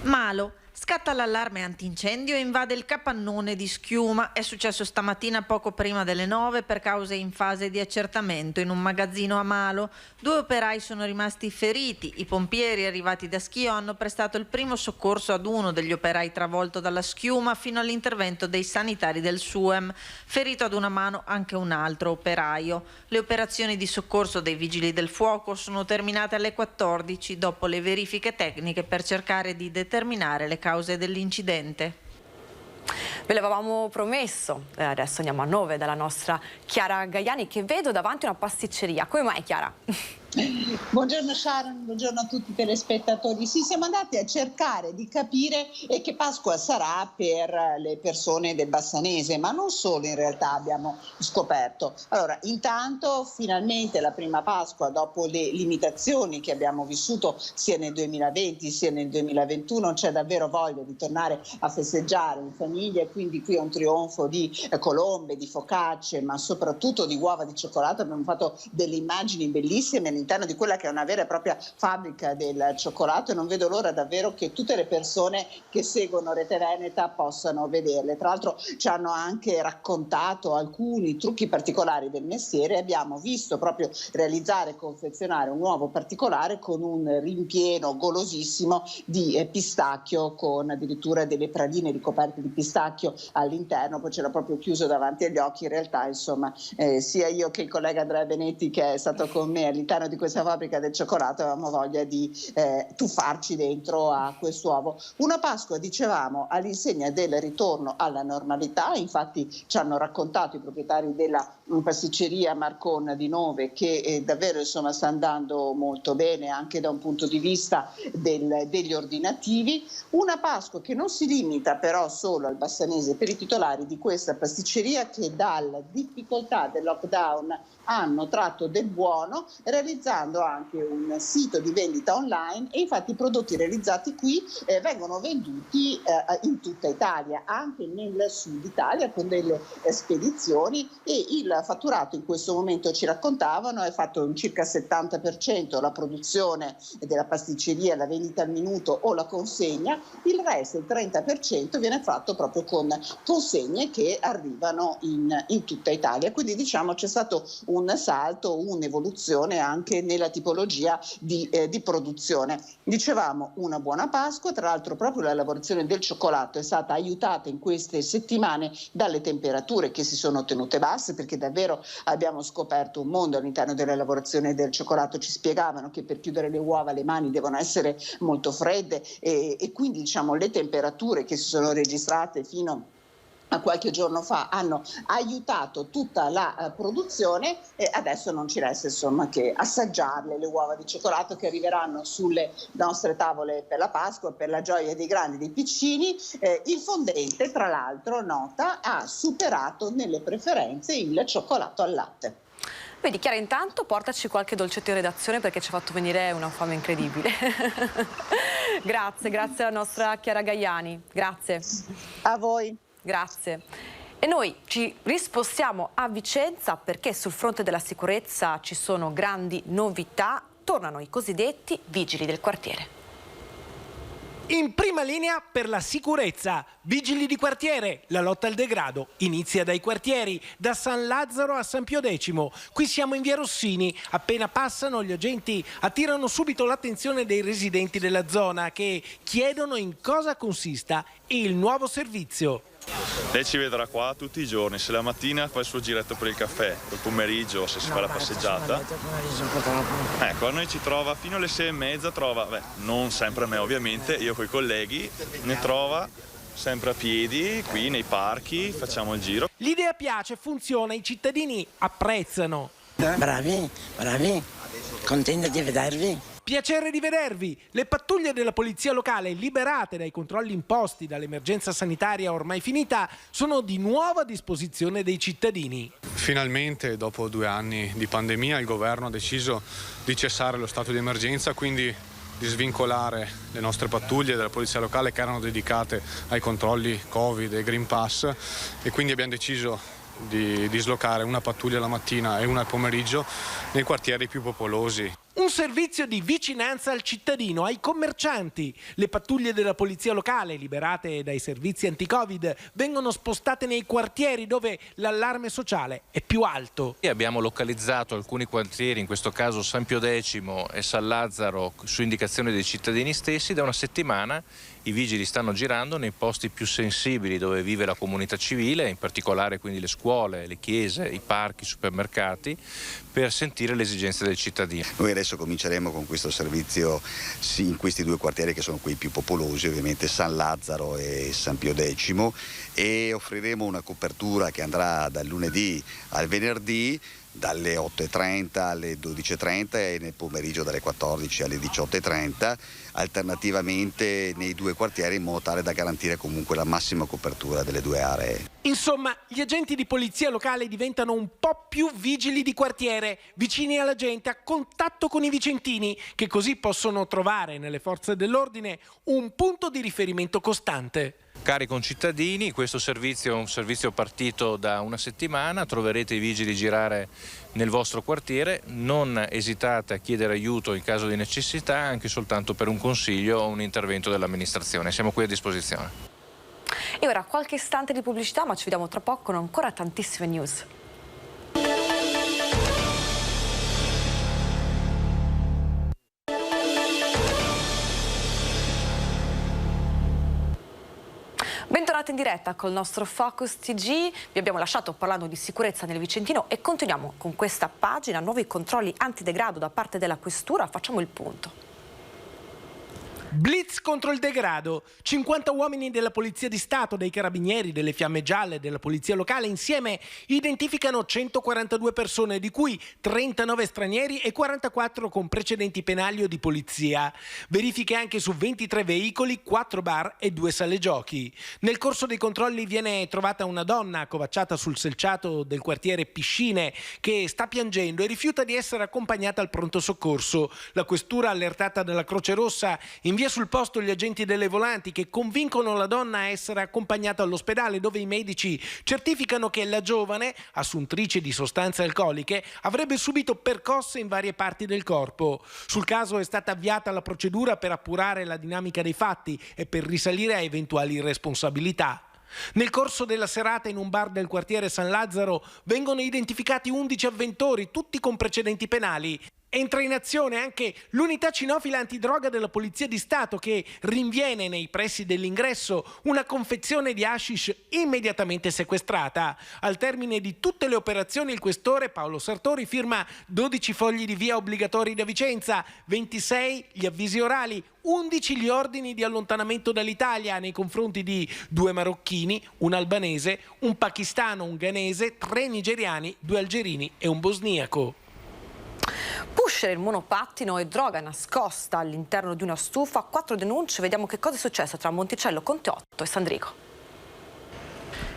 Malo. Scatta l'allarme antincendio e invade il capannone di schiuma. È successo stamattina poco prima delle 9 per cause in fase di accertamento in un magazzino a Malo. 2 operai sono rimasti feriti. I pompieri arrivati da Schio hanno prestato il primo soccorso ad uno degli operai travolto dalla schiuma fino all'intervento dei sanitari del SUEM. Ferito ad una mano anche un altro operaio. Le operazioni di soccorso dei vigili del fuoco sono terminate alle 14 dopo le verifiche tecniche per cercare di determinare le cause dell'incidente. Ve l'avevamo promesso, adesso andiamo a Nove dalla nostra Chiara Gaiani, che vedo davanti una pasticceria. Come mai, Chiara? Buongiorno Sharon, buongiorno a tutti i telespettatori. Sì, siamo andati a cercare di capire che Pasqua sarà per le persone del Bassanese, ma non solo, in realtà abbiamo scoperto. Allora, intanto finalmente la prima Pasqua dopo le limitazioni che abbiamo vissuto sia nel 2020 sia nel 2021, c'è davvero voglia di tornare a festeggiare in famiglia, e quindi qui è un trionfo di colombe, di focacce, ma soprattutto di uova di cioccolato. Abbiamo fatto delle immagini bellissime all'interno di quella che è una vera e propria fabbrica del cioccolato, e non vedo l'ora davvero che tutte le persone che seguono Rete Veneta possano vederle. Tra l'altro ci hanno anche raccontato alcuni trucchi particolari del mestiere. Abbiamo visto proprio realizzare e confezionare un uovo particolare con un rimpieno golosissimo di pistacchio, con addirittura delle praline ricoperte di pistacchio all'interno, poi c'era proprio chiuso davanti agli occhi. In realtà, insomma, sia io che il collega Andrea Benetti, che è stato con me all'interno di questa fabbrica del cioccolato, avevamo voglia di tuffarci dentro a quest'uovo. Una Pasqua, dicevamo, all'insegna del ritorno alla normalità. Infatti ci hanno raccontato i proprietari della pasticceria Marcon di Nove che davvero, insomma, sta andando molto bene anche da un punto di vista degli ordinativi. Una Pasqua che non si limita però solo al Bassanese, per i titolari di questa pasticceria che dalla difficoltà del lockdown hanno tratto del buono, realizzando realizzando anche un sito di vendita online e infatti i prodotti realizzati qui vengono venduti in tutta Italia, anche nel sud Italia con delle spedizioni, e il fatturato in questo momento, ci raccontavano, è fatto in circa 70% la produzione della pasticceria, la vendita al minuto o la consegna, il resto, il 30%, viene fatto proprio con consegne che arrivano in tutta Italia. Quindi diciamo c'è stato un salto, un'evoluzione anche nella tipologia di produzione. Dicevamo una buona Pasqua, tra l'altro proprio la lavorazione del cioccolato è stata aiutata in queste settimane dalle temperature che si sono tenute basse, perché davvero abbiamo scoperto un mondo all'interno della lavorazione del cioccolato. Ci spiegavano che per chiudere le uova le mani devono essere molto fredde e quindi diciamo le temperature che si sono registrate fino a qualche giorno fa hanno aiutato tutta la produzione, e adesso non ci resta insomma che assaggiarle, le uova di cioccolato che arriveranno sulle nostre tavole per la Pasqua, per la gioia dei grandi e dei piccini. Il fondente, tra l'altro, nota, ha superato nelle preferenze il cioccolato al latte. Vedi, Chiara, intanto portaci qualche dolcetto in redazione perché ci ha fatto venire una fame incredibile. Grazie alla nostra Chiara Gaiani. Grazie. A voi. Grazie. E noi ci rispostiamo a Vicenza perché sul fronte della sicurezza ci sono grandi novità. Tornano i cosiddetti vigili del quartiere. In prima linea per la sicurezza, vigili di quartiere, la lotta al degrado inizia dai quartieri, da San Lazzaro a San Pio X. Qui siamo in via Rossini, appena passano gli agenti attirano subito l'attenzione dei residenti della zona che chiedono in cosa consista il nuovo servizio. Lei ci vedrà qua tutti i giorni, se la mattina fa il suo giretto per il caffè, il pomeriggio se si fa la passeggiata. Ecco, a noi ci trova fino alle 6:30, trova, non sempre a me ovviamente, io coi colleghi, ne trova sempre a piedi, qui nei parchi, facciamo il giro. L'idea piace, funziona, i cittadini apprezzano. Bravi, contenta di vedervi. Piacere di vedervi! Le pattuglie della polizia locale, liberate dai controlli imposti dall'emergenza sanitaria ormai finita, sono di nuovo a disposizione dei cittadini. Finalmente, dopo 2 anni di pandemia, il governo ha deciso di cessare lo stato di emergenza, quindi di svincolare le nostre pattuglie della polizia locale che erano dedicate ai controlli Covid e Green Pass, e quindi abbiamo deciso di dislocare una pattuglia la mattina e una al pomeriggio nei quartieri più popolosi. Un servizio di vicinanza al cittadino, ai commercianti. Le pattuglie della polizia locale, liberate dai servizi anti-Covid, vengono spostate nei quartieri dove l'allarme sociale è più alto. Abbiamo localizzato alcuni quartieri, in questo caso San Pio X e San Lazzaro, su indicazione dei cittadini stessi. Da una settimana i vigili stanno girando nei posti più sensibili dove vive la comunità civile, in particolare quindi le scuole, le chiese, i parchi, i supermercati, per sentire le esigenze del cittadino. Noi adesso cominceremo con questo servizio in questi 2 quartieri che sono quelli più popolosi, ovviamente San Lazzaro e San Pio X, e offriremo una copertura che andrà dal lunedì al venerdì, dalle 8:30 alle 12:30 e nel pomeriggio dalle 14 alle 18:30, alternativamente nei 2 quartieri, in modo tale da garantire comunque la massima copertura delle 2 aree. Insomma, gli agenti di polizia locale diventano un po' più vigili di quartiere, vicini alla gente, a contatto con i vicentini, che così possono trovare nelle forze dell'ordine un punto di riferimento costante. Cari concittadini, questo servizio è un servizio partito da una settimana, troverete i vigili girare nel vostro quartiere, non esitate a chiedere aiuto in caso di necessità, anche soltanto per un consiglio o un intervento dell'amministrazione, siamo qui a disposizione. E ora qualche istante di pubblicità, ma ci vediamo tra poco con ancora tantissime news. Bentornati in diretta col nostro Focus TG. Vi abbiamo lasciato parlando di sicurezza nel Vicentino e continuiamo con questa pagina. Nuovi controlli antidegrado da parte della Questura. Facciamo il punto. Blitz contro il degrado. 50 uomini della Polizia di Stato, dei Carabinieri, delle Fiamme Gialle e della Polizia Locale insieme identificano 142 persone, di cui 39 stranieri e 44 con precedenti penali o di polizia. Verifiche anche su 23 veicoli, 4 bar e 2 sale giochi. Nel corso dei controlli viene trovata una donna accovacciata sul selciato del quartiere Piscine che sta piangendo e rifiuta di essere accompagnata al pronto soccorso. La questura, allertata dalla Croce Rossa, invia sul posto gli agenti delle volanti che convincono la donna a essere accompagnata all'ospedale, dove i medici certificano che la giovane, assuntrice di sostanze alcoliche, avrebbe subito percosse in varie parti del corpo. Sul caso è stata avviata la procedura per appurare la dinamica dei fatti e per risalire a eventuali responsabilità. Nel corso della serata in un bar del quartiere San Lazzaro vengono identificati 11 avventori, tutti con precedenti penali. Entra in azione anche l'unità cinofila antidroga della Polizia di Stato che rinviene nei pressi dell'ingresso una confezione di hashish immediatamente sequestrata. Al termine di tutte le operazioni il questore Paolo Sartori firma 12 fogli di via obbligatori da Vicenza, 26 gli avvisi orali, 11 gli ordini di allontanamento dall'Italia nei confronti di 2 marocchini, un albanese, un pakistano, un ghanese, 3 nigeriani, 2 algerini e un bosniaco. Pusher, il monopattino e droga nascosta all'interno di una stufa, 4 denunce. Vediamo che cosa è successo tra Monticello, Conteotto e Sandrigo.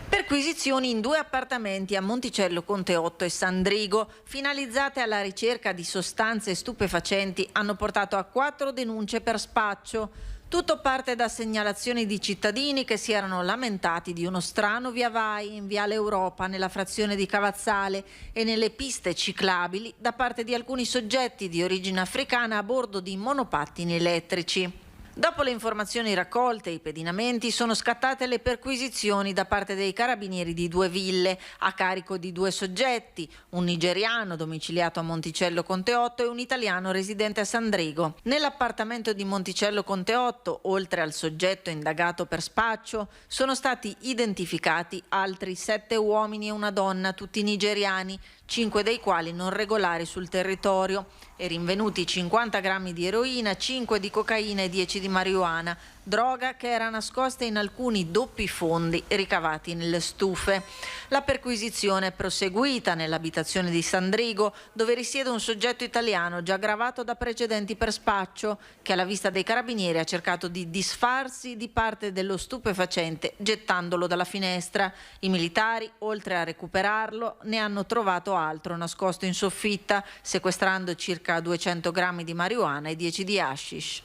Perquisizioni in 2 appartamenti a Monticello, Conteotto e Sandrigo, finalizzate alla ricerca di sostanze stupefacenti, hanno portato a 4 denunce per spaccio. Tutto parte da segnalazioni di cittadini che si erano lamentati di uno strano via vai in Viale Europa, nella frazione di Cavazzale, e nelle piste ciclabili da parte di alcuni soggetti di origine africana a bordo di monopattini elettrici. Dopo le informazioni raccolte e i pedinamenti sono scattate le perquisizioni da parte dei carabinieri di 2 ville a carico di 2 soggetti, un nigeriano domiciliato a Monticello Conteotto e un italiano residente a Sandrigo. Nell'appartamento di Monticello Conteotto, oltre al soggetto indagato per spaccio, sono stati identificati altri 7 uomini e una donna, tutti nigeriani, 5 dei quali non regolari sul territorio, e rinvenuti 50 grammi di eroina, 5 di cocaina e 10 di marijuana, droga che era nascosta in alcuni doppi fondi ricavati nelle stufe. La perquisizione è proseguita nell'abitazione di Sandrigo, dove risiede un soggetto italiano già gravato da precedenti per spaccio, che alla vista dei carabinieri ha cercato di disfarsi di parte dello stupefacente gettandolo dalla finestra. I militari, oltre a recuperarlo, ne hanno trovato altro nascosto in soffitta, sequestrando circa 200 grammi di marijuana e 10 di hashish.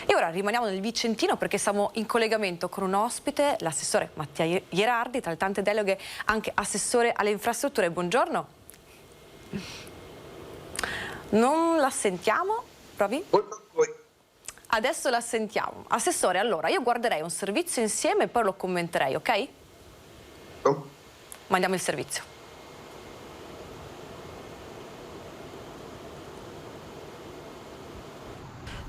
E ora rimaniamo nel Vicentino perché siamo in collegamento con un ospite, l'assessore Mattia Ierardi, tra le tante deleghe anche assessore alle infrastrutture. Buongiorno. Non la sentiamo? Provi? Adesso la sentiamo. Assessore, allora io guarderei un servizio insieme e poi lo commenterei, ok? Mandiamo il servizio.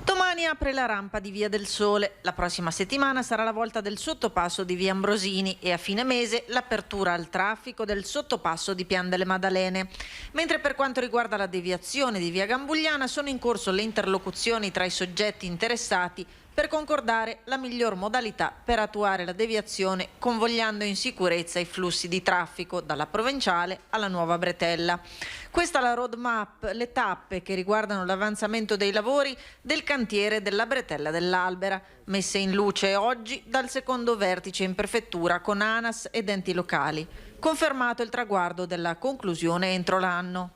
Domani apre la rampa di Via del Sole. La prossima settimana sarà la volta del sottopasso di Via Ambrosini e a fine mese l'apertura al traffico del sottopasso di Pian delle Maddalene. Mentre per quanto riguarda la deviazione di Via Gambugliana sono in corso le interlocuzioni tra i soggetti interessati per concordare la miglior modalità per attuare la deviazione, convogliando in sicurezza i flussi di traffico dalla provinciale alla nuova Bretella. Questa è la roadmap, le tappe che riguardano l'avanzamento dei lavori del cantiere della Bretella dell'Albera, messe in luce oggi dal secondo vertice in prefettura con ANAS ed enti locali. Confermato il traguardo della conclusione entro l'anno.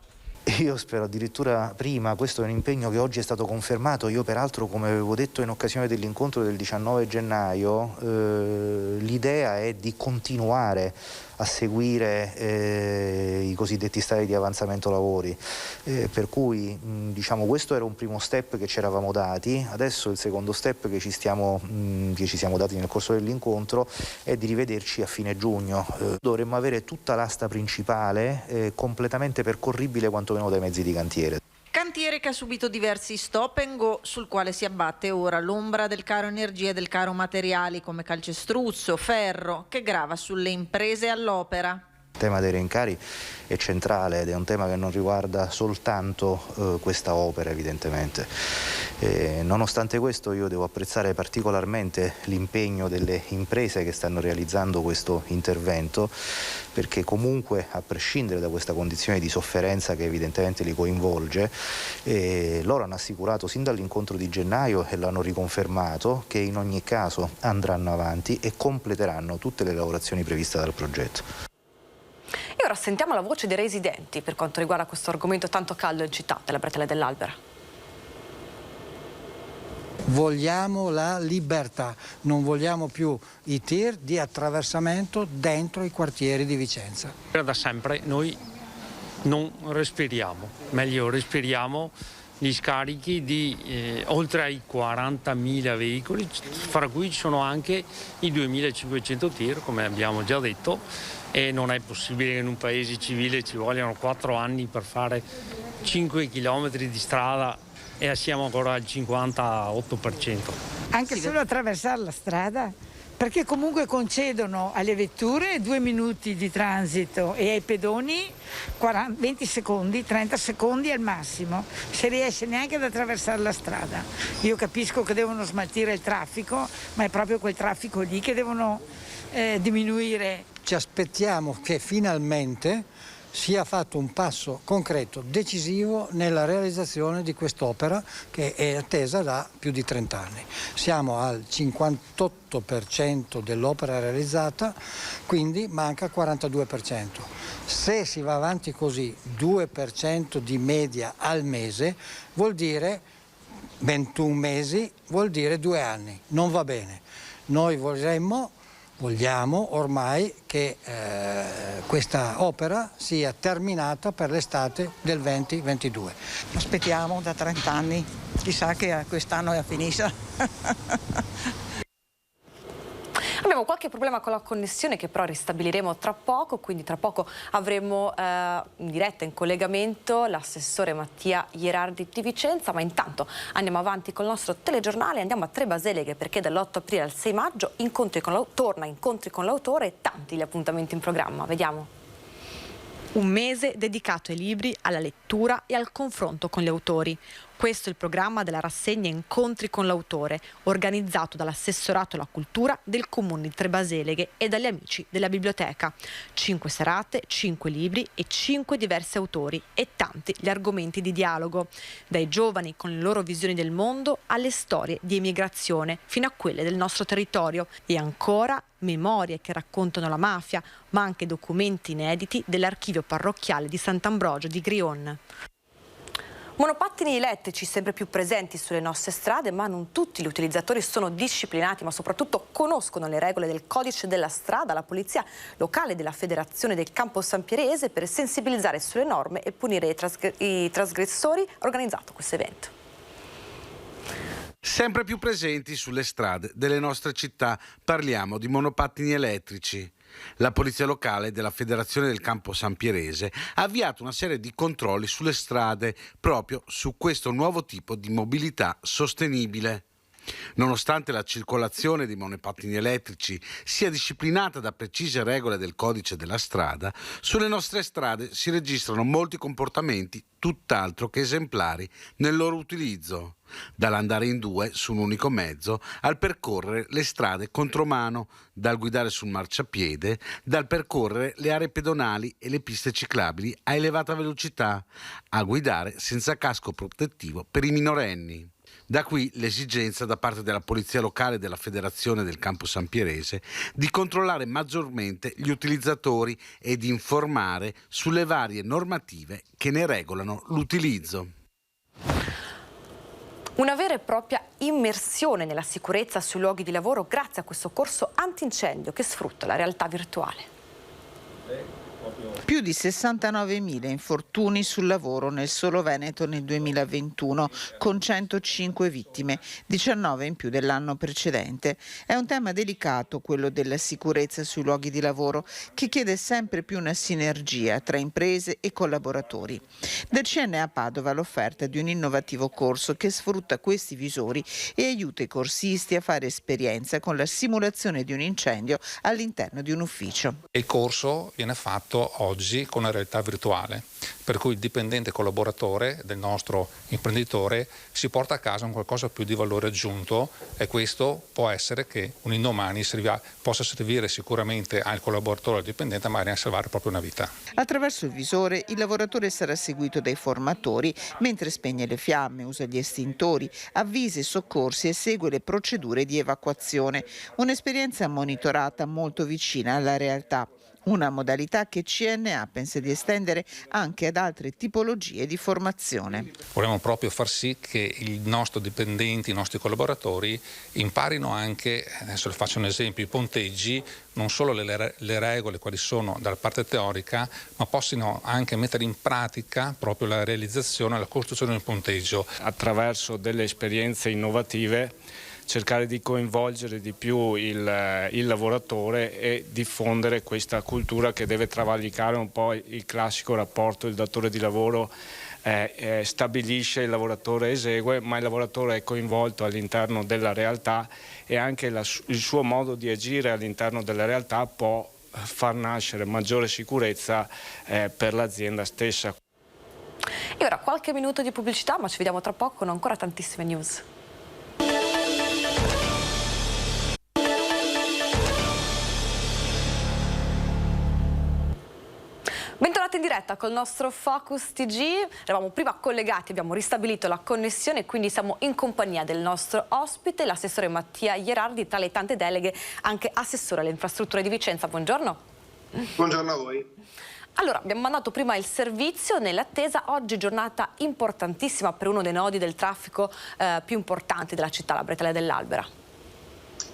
Io spero addirittura prima, questo è un impegno che oggi è stato confermato. Io peraltro, come avevo detto in occasione dell'incontro del 19 gennaio, l'idea è di continuare a seguire i cosiddetti stadi di avanzamento lavori, per cui diciamo questo era un primo step che ci eravamo dati. Adesso il secondo step che ci siamo dati nel corso dell'incontro è di rivederci a fine giugno. Dovremmo avere tutta l'asta principale completamente percorribile quantomeno dai mezzi di cantiere. Cantiere che ha subito diversi stop and go, sul quale si abbatte ora l'ombra del caro energia e del caro materiali come calcestruzzo, ferro, che grava sulle imprese all'opera. Il tema dei rincari è centrale ed è un tema che non riguarda soltanto questa opera, evidentemente. Nonostante questo io devo apprezzare particolarmente l'impegno delle imprese che stanno realizzando questo intervento, perché comunque, a prescindere da questa condizione di sofferenza che evidentemente li coinvolge, loro hanno assicurato sin dall'incontro di gennaio e l'hanno riconfermato che in ogni caso andranno avanti e completeranno tutte le lavorazioni previste dal progetto. E ora sentiamo la voce dei residenti per quanto riguarda questo argomento tanto caldo in città della Bretella dell'Albera. Vogliamo la libertà, non vogliamo più i tir di attraversamento dentro i quartieri di Vicenza. Da sempre noi non respiriamo, meglio respiriamo gli scarichi di oltre ai 40.000 veicoli, fra cui ci sono anche i 2.500 tir, come abbiamo già detto, e non è possibile che in un paese civile ci vogliano 4 anni per fare 5 chilometri di strada e siamo ancora al 58%. Anche solo attraversare la strada, perché comunque concedono alle vetture 2 minuti di transito e ai pedoni 20 secondi, 30 secondi al massimo, se riesce neanche ad attraversare la strada. Io capisco che devono smaltire il traffico, ma è proprio quel traffico lì che devono diminuire. Ci aspettiamo che finalmente sia fatto un passo concreto, decisivo nella realizzazione di quest'opera che è attesa da più di 30 anni. Siamo al 58% dell'opera realizzata, quindi manca il 42%. Se si va avanti così, 2% di media al mese, vuol dire 21 mesi, vuol dire 2 anni. Non va bene. Noi vogliamo ormai che questa opera sia terminata per l'estate del 2022. Aspettiamo da 30 anni, chissà che quest'anno è finita. Abbiamo qualche problema con la connessione che però ristabiliremo tra poco, quindi tra poco avremo in diretta, in collegamento, l'assessore Mattia Ierardi di Vicenza, ma intanto andiamo avanti col nostro telegiornale, andiamo a Tre Baseleghe perché dall'8 aprile al 6 maggio torna Incontri con l'autore e tanti gli appuntamenti in programma. Vediamo. Un mese dedicato ai libri, alla lettura e al confronto con gli autori. Questo è il programma della rassegna Incontri con l'autore, organizzato dall'assessorato alla cultura del comune di Tre Baseleghe e dagli amici della biblioteca. 5 serate, 5 libri e 5 diversi autori e tanti gli argomenti di dialogo. Dai giovani con le loro visioni del mondo alle storie di emigrazione fino a quelle del nostro territorio. E ancora memorie che raccontano la mafia, ma anche documenti inediti dell'archivio parrocchiale di Sant'Ambrogio di Grion. Monopattini elettrici sempre più presenti sulle nostre strade, ma non tutti gli utilizzatori sono disciplinati, ma soprattutto conoscono le regole del codice della strada. La polizia locale della Federazione del Campo Sampierese, per sensibilizzare sulle norme e punire i trasgressori, ha organizzato questo evento. Sempre più presenti sulle strade delle nostre città parliamo di monopattini elettrici. La polizia locale della Federazione del Campo Sampierese ha avviato una serie di controlli sulle strade proprio su questo nuovo tipo di mobilità sostenibile. Nonostante la circolazione di monopattini elettrici sia disciplinata da precise regole del codice della strada, sulle nostre strade si registrano molti comportamenti tutt'altro che esemplari nel loro utilizzo, dall'andare in due su un unico mezzo al percorrere le strade contromano, dal guidare sul marciapiede, dal percorrere le aree pedonali e le piste ciclabili a elevata velocità, a guidare senza casco protettivo per i minorenni. Da qui l'esigenza da parte della polizia locale della Federazione del Campo Sampierese di controllare maggiormente gli utilizzatori e di informare sulle varie normative che ne regolano l'utilizzo. Una vera e propria immersione nella sicurezza sui luoghi di lavoro grazie a questo corso antincendio che sfrutta la realtà virtuale. Più di 69.000 infortuni sul lavoro nel solo Veneto nel 2021, con 105 vittime, 19 in più dell'anno precedente. È un tema delicato quello della sicurezza sui luoghi di lavoro, che chiede sempre più una sinergia tra imprese e collaboratori. Del CNA Padova l'offerta di un innovativo corso che sfrutta questi visori e aiuta i corsisti a fare esperienza con la simulazione di un incendio all'interno di un ufficio. Il corso viene fatto fatto oggi con la realtà virtuale, per cui il dipendente collaboratore del nostro imprenditore si porta a casa un qualcosa più di valore aggiunto, e questo può essere che un indomani possa servire sicuramente al collaboratore, al dipendente, magari a salvare proprio una vita. Attraverso il visore il lavoratore sarà seguito dai formatori mentre spegne le fiamme, usa gli estintori, avvisa i soccorsi e segue le procedure di evacuazione. Un'esperienza monitorata molto vicina alla realtà. Una modalità che CNA pensa di estendere anche ad altre tipologie di formazione. Vogliamo proprio far sì che i nostri dipendenti, i nostri collaboratori imparino anche, adesso le faccio un esempio, i ponteggi, non solo le regole quali sono dalla parte teorica, ma possano anche mettere in pratica proprio la realizzazione e la costruzione del ponteggio. Attraverso delle esperienze innovative cercare di coinvolgere di più il lavoratore e diffondere questa cultura che deve travalicare un po' il classico rapporto il datore di lavoro stabilisce, il lavoratore esegue, ma il lavoratore è coinvolto all'interno della realtà e anche il suo modo di agire all'interno della realtà può far nascere maggiore sicurezza per l'azienda stessa. E ora qualche minuto di pubblicità, ma ci vediamo tra poco con ancora tantissime news. Bentornati in diretta col nostro Focus TG. Eravamo prima collegati, abbiamo ristabilito la connessione, quindi siamo in compagnia del nostro ospite, l'assessore Mattia Ierardi, tra le tante deleghe anche assessore alle infrastrutture di Vicenza. Buongiorno. Buongiorno a voi. Allora, abbiamo mandato prima il servizio nell'attesa. Oggi giornata importantissima per uno dei nodi del traffico più importanti della città, la Bretella dell'Albera.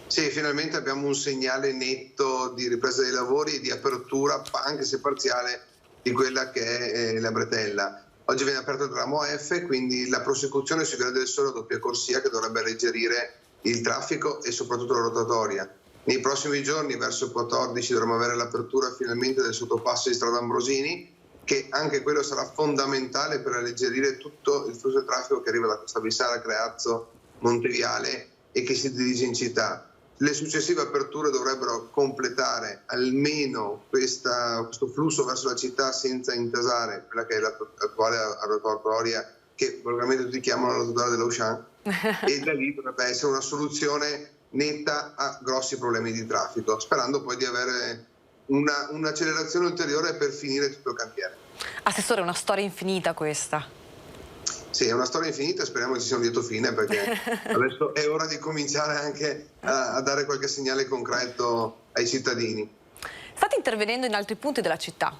Sì, finalmente abbiamo un segnale netto di ripresa dei lavori e di apertura, anche se parziale, di quella che è la Bretella. Oggi viene aperto il ramo F, quindi la prosecuzione sui Viale del Sole a doppia corsia che dovrebbe alleggerire il traffico e soprattutto la rotatoria. Nei prossimi giorni, verso il 14, dovremo avere l'apertura finalmente del sottopasso di Strada Ambrosini, che anche quello sarà fondamentale per alleggerire tutto il flusso del traffico che arriva da Costa Bissara, Creazzo, Monteviale e che si dirige in città. Le successive aperture dovrebbero completare almeno questo flusso verso la città senza intasare quella che è l'attuale rotatoria che volgarmente tutti chiamano la rotatoria dell'Auchan e da lì dovrebbe essere una soluzione netta a grossi problemi di traffico, sperando poi di avere un'accelerazione ulteriore per finire tutto il cantiere. Assessore, è una storia infinita questa. Sì, è una storia infinita, speriamo che ci sia un lieto fine, perché adesso è ora di cominciare anche a dare qualche segnale concreto ai cittadini. State intervenendo in altri punti della città?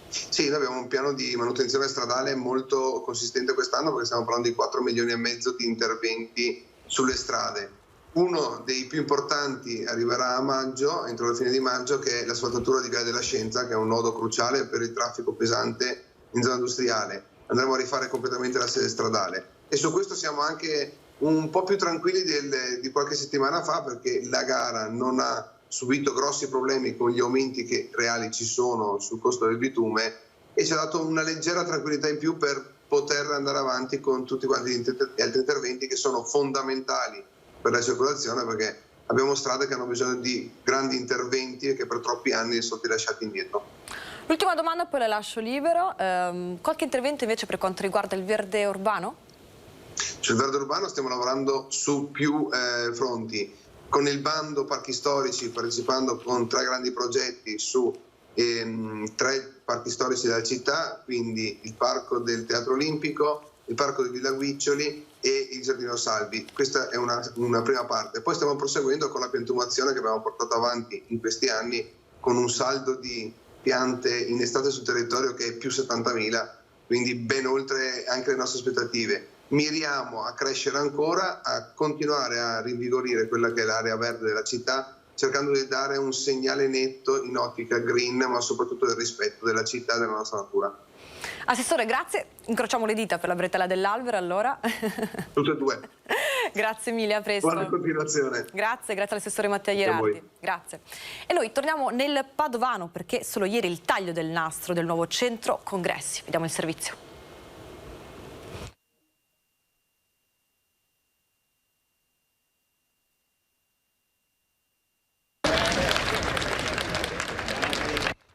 Sì, noi abbiamo un piano di manutenzione stradale molto consistente quest'anno, perché stiamo parlando di 4,5 milioni di interventi sulle strade. Uno dei più importanti arriverà a maggio, entro la fine di maggio, che è l'asfaltatura di Via della Scienza, che è un nodo cruciale per il traffico pesante in zona industriale. Andremo a rifare completamente la sede stradale e su questo siamo anche un po' più tranquilli di qualche settimana fa, perché la gara non ha subito grossi problemi con gli aumenti che reali ci sono sul costo del bitume e ci ha dato una leggera tranquillità in più per poter andare avanti con tutti quanti gli altri interventi che sono fondamentali per la circolazione, perché abbiamo strade che hanno bisogno di grandi interventi e che per troppi anni sono stati lasciati indietro. L'ultima domanda, poi la lascio libero. Qualche intervento invece per quanto riguarda il verde urbano? Sul verde urbano stiamo lavorando su più fronti. Con il bando parchi storici, partecipando con 3 grandi progetti su 3 parchi storici della città, quindi il parco del Teatro Olimpico, il parco di Villa Guiccioli e il Giardino Salvi. Questa è una prima parte. Poi stiamo proseguendo con la piantumazione che abbiamo portato avanti in questi anni, con un saldo di piante in estate sul territorio che è più 70.000, quindi ben oltre anche le nostre aspettative. Miriamo a crescere ancora, a continuare a rinvigorire quella che è l'area verde della città, cercando di dare un segnale netto in ottica green, ma soprattutto del rispetto della città e della nostra natura. Assessore, grazie. Incrociamo le dita per la Bretella dell'Albero, allora. Tutte e 2. Grazie mille, a presto. Buona continuazione. Grazie all'assessore Mattia Ierardi. Grazie. E noi torniamo nel Padovano, perché solo ieri il taglio del nastro del nuovo centro congressi. Vediamo il servizio.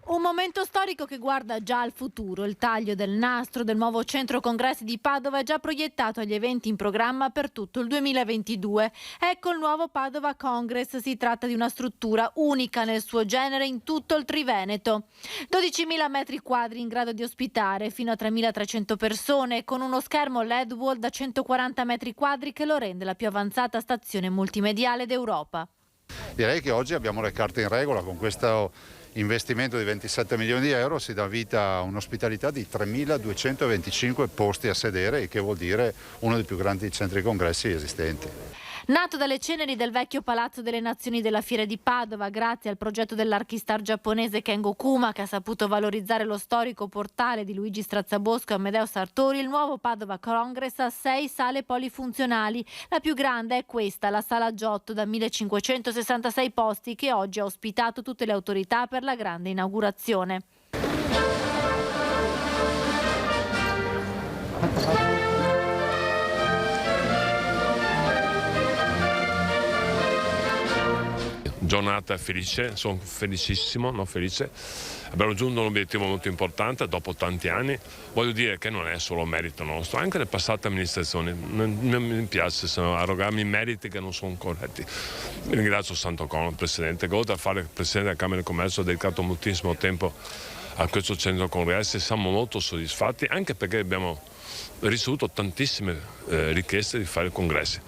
Un momento storico che guarda già al futuro. Il taglio del nastro del nuovo centro congressi di Padova è già proiettato agli eventi in programma per tutto il 2022. Ecco il nuovo Padova Congress. Si tratta di una struttura unica nel suo genere in tutto il Triveneto. 12.000 metri quadri in grado di ospitare fino a 3.300 persone, con uno schermo LED wall da 140 metri quadri che lo rende la più avanzata stazione multimediale d'Europa. Direi che oggi abbiamo le carte in regola. Con questo investimento di 27 milioni di euro si dà vita a un'ospitalità di 3.225 posti a sedere, il che vuol dire uno dei più grandi centri congressi esistenti. Nato dalle ceneri del vecchio Palazzo delle Nazioni della Fiera di Padova, grazie al progetto dell'archistar giapponese Kengo Kuma, che ha saputo valorizzare lo storico portale di Luigi Strazzabosco e Amedeo Sartori, il nuovo Padova Congress ha 6 sale polifunzionali. La più grande è questa, la Sala Giotto, da 1.566 posti, che oggi ha ospitato tutte le autorità per la grande inaugurazione. Giornata felice, sono felicissimo, no, felice. Abbiamo raggiunto un obiettivo molto importante dopo tanti anni. Voglio dire che non è solo merito nostro, anche le passate amministrazioni. Non mi piace arrogarmi meriti che non sono corretti. Ringrazio Santo Cono, il Presidente, che oltre a fare il Presidente della Camera di Commercio ha dedicato moltissimo tempo a questo centro congressi. Siamo molto soddisfatti, anche perché abbiamo ricevuto tantissime richieste di fare congressi.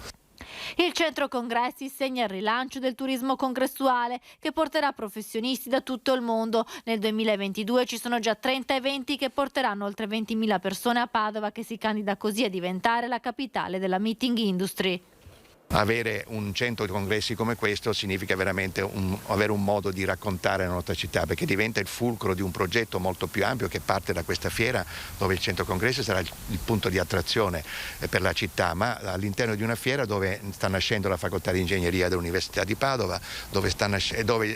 Il centro congressi segna il rilancio del turismo congressuale, che porterà professionisti da tutto il mondo. Nel 2022 ci sono già 30 eventi che porteranno oltre 20.000 persone a Padova, che si candida così a diventare la capitale della meeting industry. Avere un centro di congressi come questo significa veramente avere un modo di raccontare la nostra città, perché diventa il fulcro di un progetto molto più ampio che parte da questa fiera, dove il centro congressi sarà il punto di attrazione per la città, ma all'interno di una fiera dove sta nascendo la facoltà di ingegneria dell'Università di Padova, dove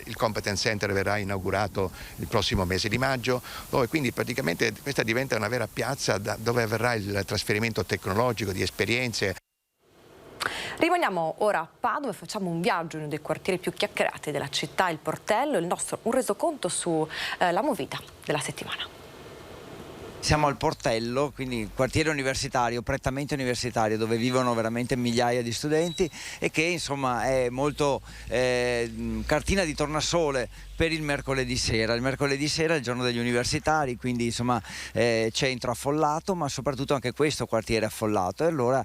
il Competence Center verrà inaugurato il prossimo mese di maggio, dove quindi praticamente questa diventa una vera piazza dove avverrà il trasferimento tecnologico di esperienze. Rimaniamo ora a Padova e facciamo un viaggio in uno dei quartieri più chiacchierati della città, il Portello, un resoconto sulla movida della settimana. Siamo al Portello, quindi quartiere universitario, prettamente universitario, dove vivono veramente migliaia di studenti e che insomma è molto cartina di tornasole per il mercoledì sera. Il mercoledì sera è il giorno degli universitari, quindi insomma centro affollato, ma soprattutto anche questo quartiere affollato. E allora,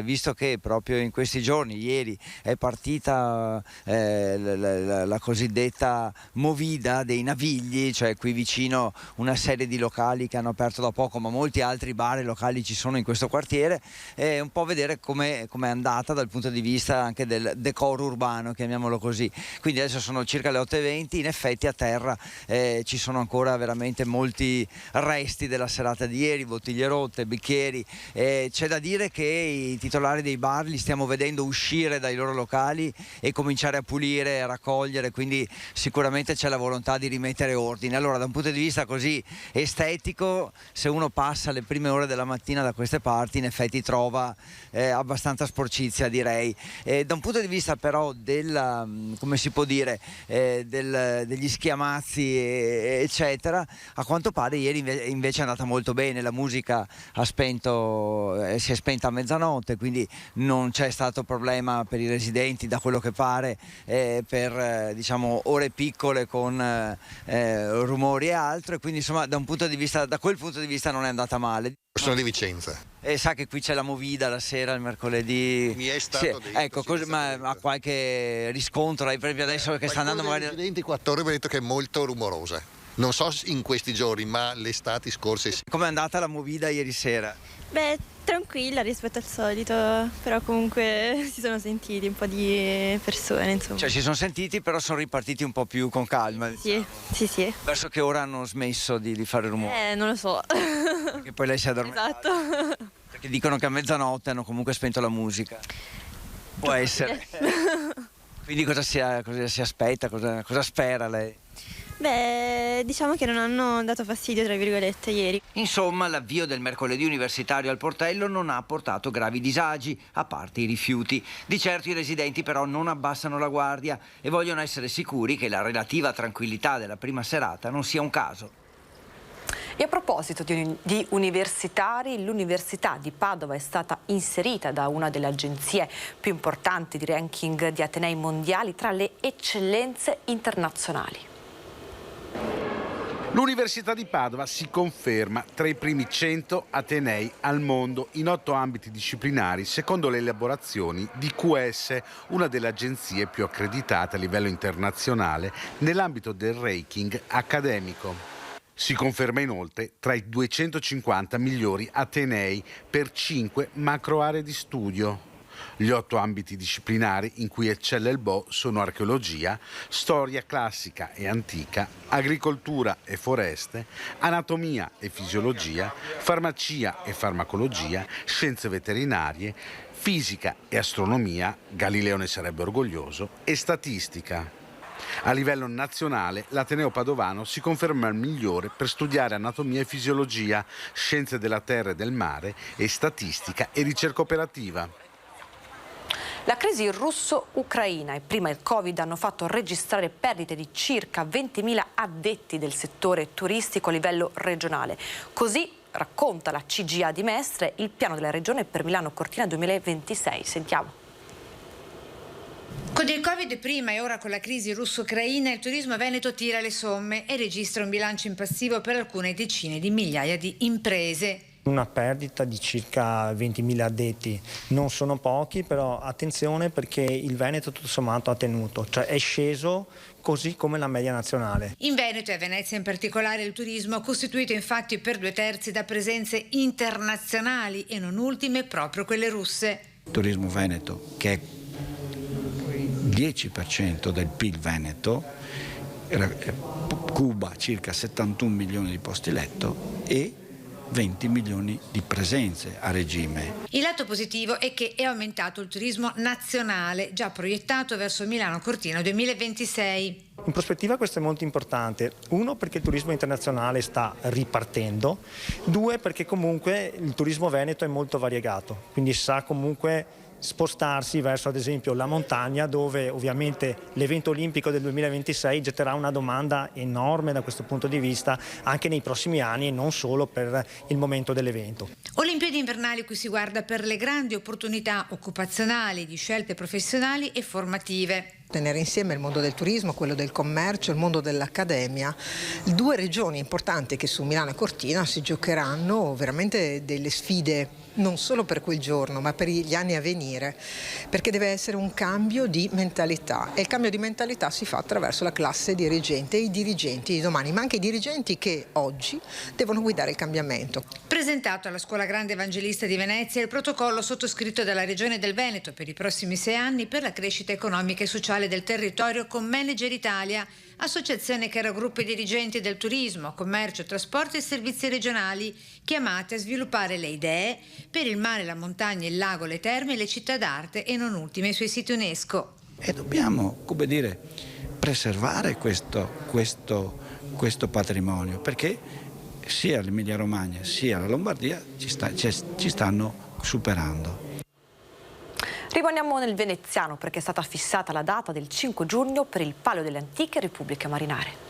visto che proprio in questi giorni, ieri, è partita la cosiddetta movida dei Navigli, cioè qui vicino una serie di locali che hanno aperto da poco, ma molti altri bar e locali ci sono in questo quartiere, un po' vedere come è andata dal punto di vista anche del decoro urbano, chiamiamolo così. Quindi adesso sono circa le 8:20, in effetti a terra ci sono ancora veramente molti resti della serata di ieri, bottiglie rotte, bicchieri. C'è da dire che i titolari dei bar li stiamo vedendo uscire dai loro locali e cominciare a pulire, a raccogliere, quindi sicuramente c'è la volontà di rimettere ordine. Allora, da un punto di vista così estetico, se uno passa le prime ore della mattina da queste parti, in effetti trova abbastanza sporcizia, direi. Da un punto di vista però come si può dire, degli schiamazzi eccetera, a quanto pare ieri invece è andata molto bene. La musica si è spenta a mezzanotte, quindi non c'è stato problema per i residenti, da quello che pare, per diciamo ore piccole con rumori e altro, e quindi insomma da quel punto di vista non è andata male. Sono di Vicenza. E sa che qui c'è la movida la sera, il mercoledì. Mi è stato detto, ecco, ma ha qualche riscontro proprio adesso che sta andando magari. I residenti 4 ore mi hanno detto che è molto rumorosa. Non so in questi giorni, ma le estati scorse sì. Com'è andata la movida ieri sera? Beh, tranquilla rispetto al solito, però comunque si sono sentiti un po' di persone, insomma. Cioè si sono sentiti, però sono ripartiti un po' più con calma. Sì, sì. Verso che ora hanno smesso di fare rumore? Non lo so. Perché poi lei si è addormentata. Esatto. Perché dicono che a mezzanotte hanno comunque spento la musica. Può essere. Quindi cosa si aspetta, cosa spera lei? Beh, diciamo che non hanno dato fastidio, tra virgolette, ieri. Insomma, l'avvio del mercoledì universitario al Portello non ha portato gravi disagi, a parte i rifiuti. Di certo i residenti però non abbassano la guardia e vogliono essere sicuri che la relativa tranquillità della prima serata non sia un caso. E a proposito di universitari, l'Università di Padova è stata inserita da una delle agenzie più importanti di ranking di atenei mondiali tra le eccellenze internazionali. L'Università di Padova si conferma tra i primi 100 atenei al mondo in 8 ambiti disciplinari, secondo le elaborazioni di QS, una delle agenzie più accreditate a livello internazionale nell'ambito del ranking accademico. Si conferma inoltre tra i 250 migliori atenei per 5 macro aree di studio. Gli 8 ambiti disciplinari in cui eccelle il BO sono archeologia, storia classica e antica, agricoltura e foreste, anatomia e fisiologia, farmacia e farmacologia, scienze veterinarie, fisica e astronomia, Galileo ne sarebbe orgoglioso, e statistica. A livello nazionale, l'Ateneo Padovano si conferma il migliore per studiare anatomia e fisiologia, scienze della terra e del mare e statistica e ricerca operativa. La crisi russo-ucraina e prima il Covid hanno fatto registrare perdite di circa 20.000 addetti del settore turistico a livello regionale. Così racconta la CGA di Mestre il piano della regione per Milano Cortina 2026. Sentiamo. Con il Covid prima e ora con la crisi russo-ucraina, il turismo veneto tira le somme e registra un bilancio in passivo per alcune decine di migliaia di imprese. Una perdita di circa 20.000 addetti, non sono pochi, però attenzione perché il Veneto tutto sommato ha tenuto, cioè è sceso così come la media nazionale. In Veneto e a Venezia in particolare il turismo è costituito infatti per 2/3 da presenze internazionali e non ultime proprio quelle russe. Il turismo veneto che è 10% del PIL veneto, Cuba circa 71 milioni di posti letto e 20 milioni di presenze a regime. Il lato positivo è che è aumentato il turismo nazionale, già proiettato verso Milano Cortina 2026. In prospettiva questo è molto importante. 1 perché il turismo internazionale sta ripartendo, 2 perché comunque il turismo veneto è molto variegato, quindi sa comunque spostarsi verso ad esempio la montagna, dove ovviamente l'evento olimpico del 2026 getterà una domanda enorme da questo punto di vista anche nei prossimi anni e non solo per il momento dell'evento. Olimpiadi invernali cui si guarda per le grandi opportunità occupazionali, di scelte professionali e formative. Tenere insieme il mondo del turismo, quello del commercio, il mondo dell'accademia, 2 regioni importanti che su Milano e Cortina si giocheranno veramente delle sfide non solo per quel giorno ma per gli anni a venire, perché deve essere un cambio di mentalità e il cambio di mentalità si fa attraverso la classe dirigente e i dirigenti di domani, ma anche i dirigenti che oggi devono guidare il cambiamento. Presentato alla Scuola Grande Evangelista di Venezia il protocollo sottoscritto dalla Regione del Veneto per i prossimi 6 anni per la crescita economica e sociale del territorio con Manager Italia, associazione che raggruppa i dirigenti del turismo, commercio, trasporti e servizi regionali, chiamati a sviluppare le idee per il mare, la montagna, il lago, le terme e le città d'arte e non ultime i suoi siti UNESCO. E dobbiamo, come dire, preservare questo patrimonio, perché sia l'Emilia Romagna sia la Lombardia ci stanno superando. Rimaniamo nel veneziano perché è stata fissata la data del 5 giugno per il Palio delle Antiche Repubbliche Marinare.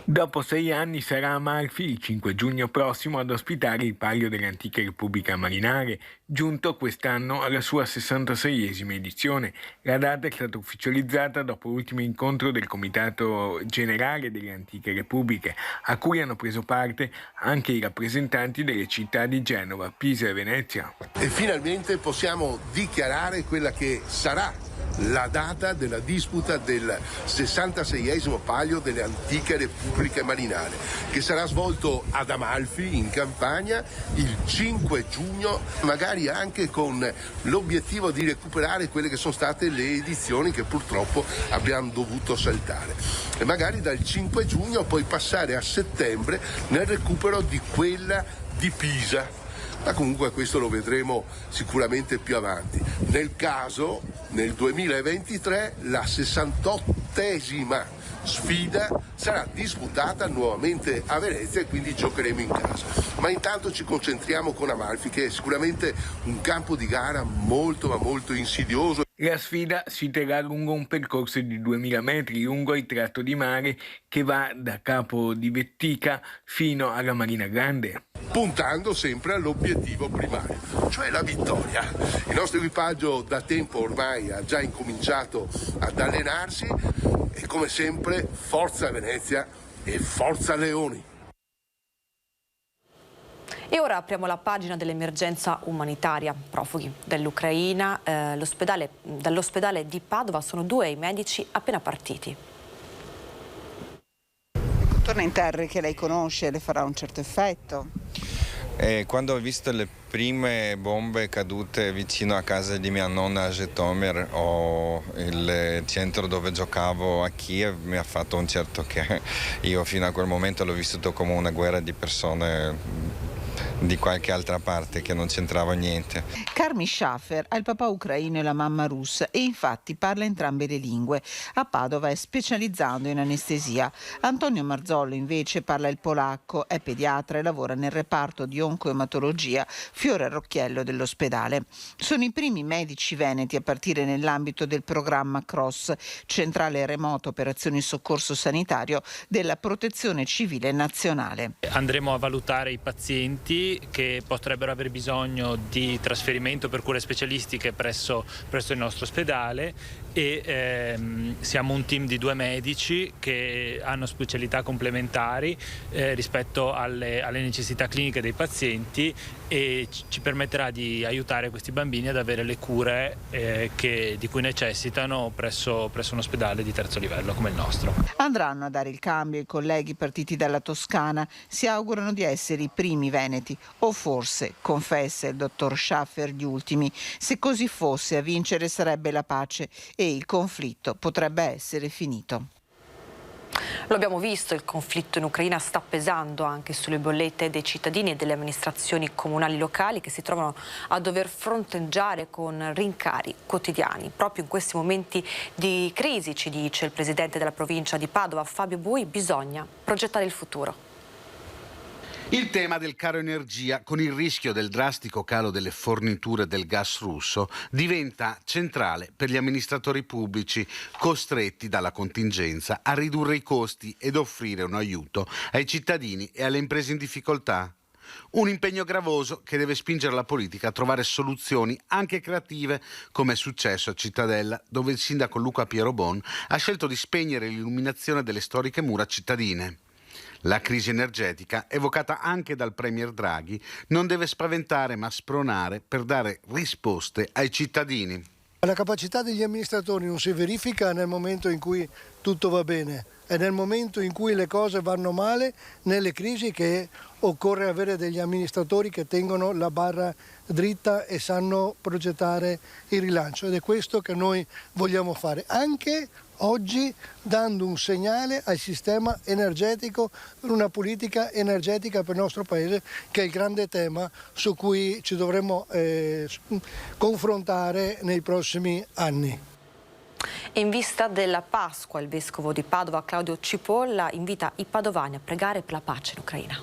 Dopo 6 anni sarà Amalfi il 5 giugno prossimo ad ospitare il Palio delle Antiche Repubbliche Marinare, giunto quest'anno alla sua 66esima edizione. La data è stata ufficializzata dopo l'ultimo incontro del Comitato Generale delle Antiche Repubbliche, a cui hanno preso parte anche i rappresentanti delle città di Genova, Pisa e Venezia. E finalmente possiamo dichiarare quella che sarà la data della disputa del 66esimo Palio delle Antiche Repubbliche Marinare, che sarà svolto ad Amalfi in Campania il 5 giugno, magari anche con l'obiettivo di recuperare quelle che sono state le edizioni che purtroppo abbiamo dovuto saltare, e magari dal 5 giugno poi passare a settembre nel recupero di quella di Pisa, ma comunque questo lo vedremo sicuramente più avanti. Nel caso, nel 2023, la 68esima sfida sarà disputata nuovamente a Venezia e quindi giocheremo in casa. Ma intanto ci concentriamo con Amalfi, che è sicuramente un campo di gara molto ma molto insidioso. La sfida si terrà lungo un percorso di 2000 metri lungo il tratto di mare che va da Capo di Vettica fino alla Marina Grande, puntando sempre all'obiettivo primario, cioè la vittoria. Il nostro equipaggio da tempo ormai ha già incominciato ad allenarsi e come sempre forza Venezia e forza Leoni. E ora apriamo la pagina dell'emergenza umanitaria. Profughi dell'Ucraina, dall'ospedale di Padova sono 2 i medici appena partiti. Torna in terra che lei conosce, le farà un certo effetto. Quando ho visto le prime bombe cadute vicino a casa di mia nonna a Žitomir, o il centro dove giocavo a Kiev, mi ha fatto un certo che io fino a quel momento l'ho vissuto come una guerra di persone di qualche altra parte che non c'entrava niente. Carmi Schaffer ha il papà ucraino e la mamma russa e infatti parla entrambe le lingue. A Padova è specializzato in anestesia. Antonio Marzollo invece parla il polacco, è pediatra e lavora nel reparto di oncoematologia fiore all'occhiello dell'ospedale. Sono i primi medici veneti a partire nell'ambito del programma CROSS, Centrale Remoto Operazioni Soccorso Sanitario della Protezione Civile Nazionale. Andremo a valutare i pazienti che potrebbero aver bisogno di trasferimento per cure specialistiche presso il nostro ospedale e siamo un team di 2 medici che hanno specialità complementari rispetto alle necessità cliniche dei pazienti e ci permetterà di aiutare questi bambini ad avere le cure di cui necessitano presso un ospedale di terzo livello come il nostro. Andranno a dare il cambio i colleghi partiti dalla Toscana, si augurano di essere i primi veneti o forse, confessa il dottor Schaffer, gli ultimi. Se così fosse, a vincere sarebbe la pace e il conflitto potrebbe essere finito. Lo abbiamo visto, il conflitto in Ucraina sta pesando anche sulle bollette dei cittadini e delle amministrazioni comunali locali che si trovano a dover fronteggiare con rincari quotidiani. Proprio in questi momenti di crisi, ci dice il presidente della provincia di Padova, Fabio Bui, bisogna progettare il futuro. Il tema del caro energia, con il rischio del drastico calo delle forniture del gas russo, diventa centrale per gli amministratori pubblici costretti dalla contingenza a ridurre i costi ed offrire un aiuto ai cittadini e alle imprese in difficoltà. Un impegno gravoso che deve spingere la politica a trovare soluzioni anche creative, come è successo a Cittadella, dove il sindaco Luca Pierobon ha scelto di spegnere l'illuminazione delle storiche mura cittadine. La crisi energetica, evocata anche dal premier Draghi, non deve spaventare ma spronare per dare risposte ai cittadini. La capacità degli amministratori non si verifica nel momento in cui tutto va bene, è nel momento in cui le cose vanno male, nelle crisi, che occorre avere degli amministratori che tengono la barra dritta e sanno progettare il rilancio, ed è questo che noi vogliamo fare anche oggi, dando un segnale al sistema energetico per una politica energetica per il nostro Paese, che è il grande tema su cui ci dovremo confrontare nei prossimi anni. In vista della Pasqua, il vescovo di Padova, Claudio Cipolla, invita i padovani a pregare per la pace in Ucraina.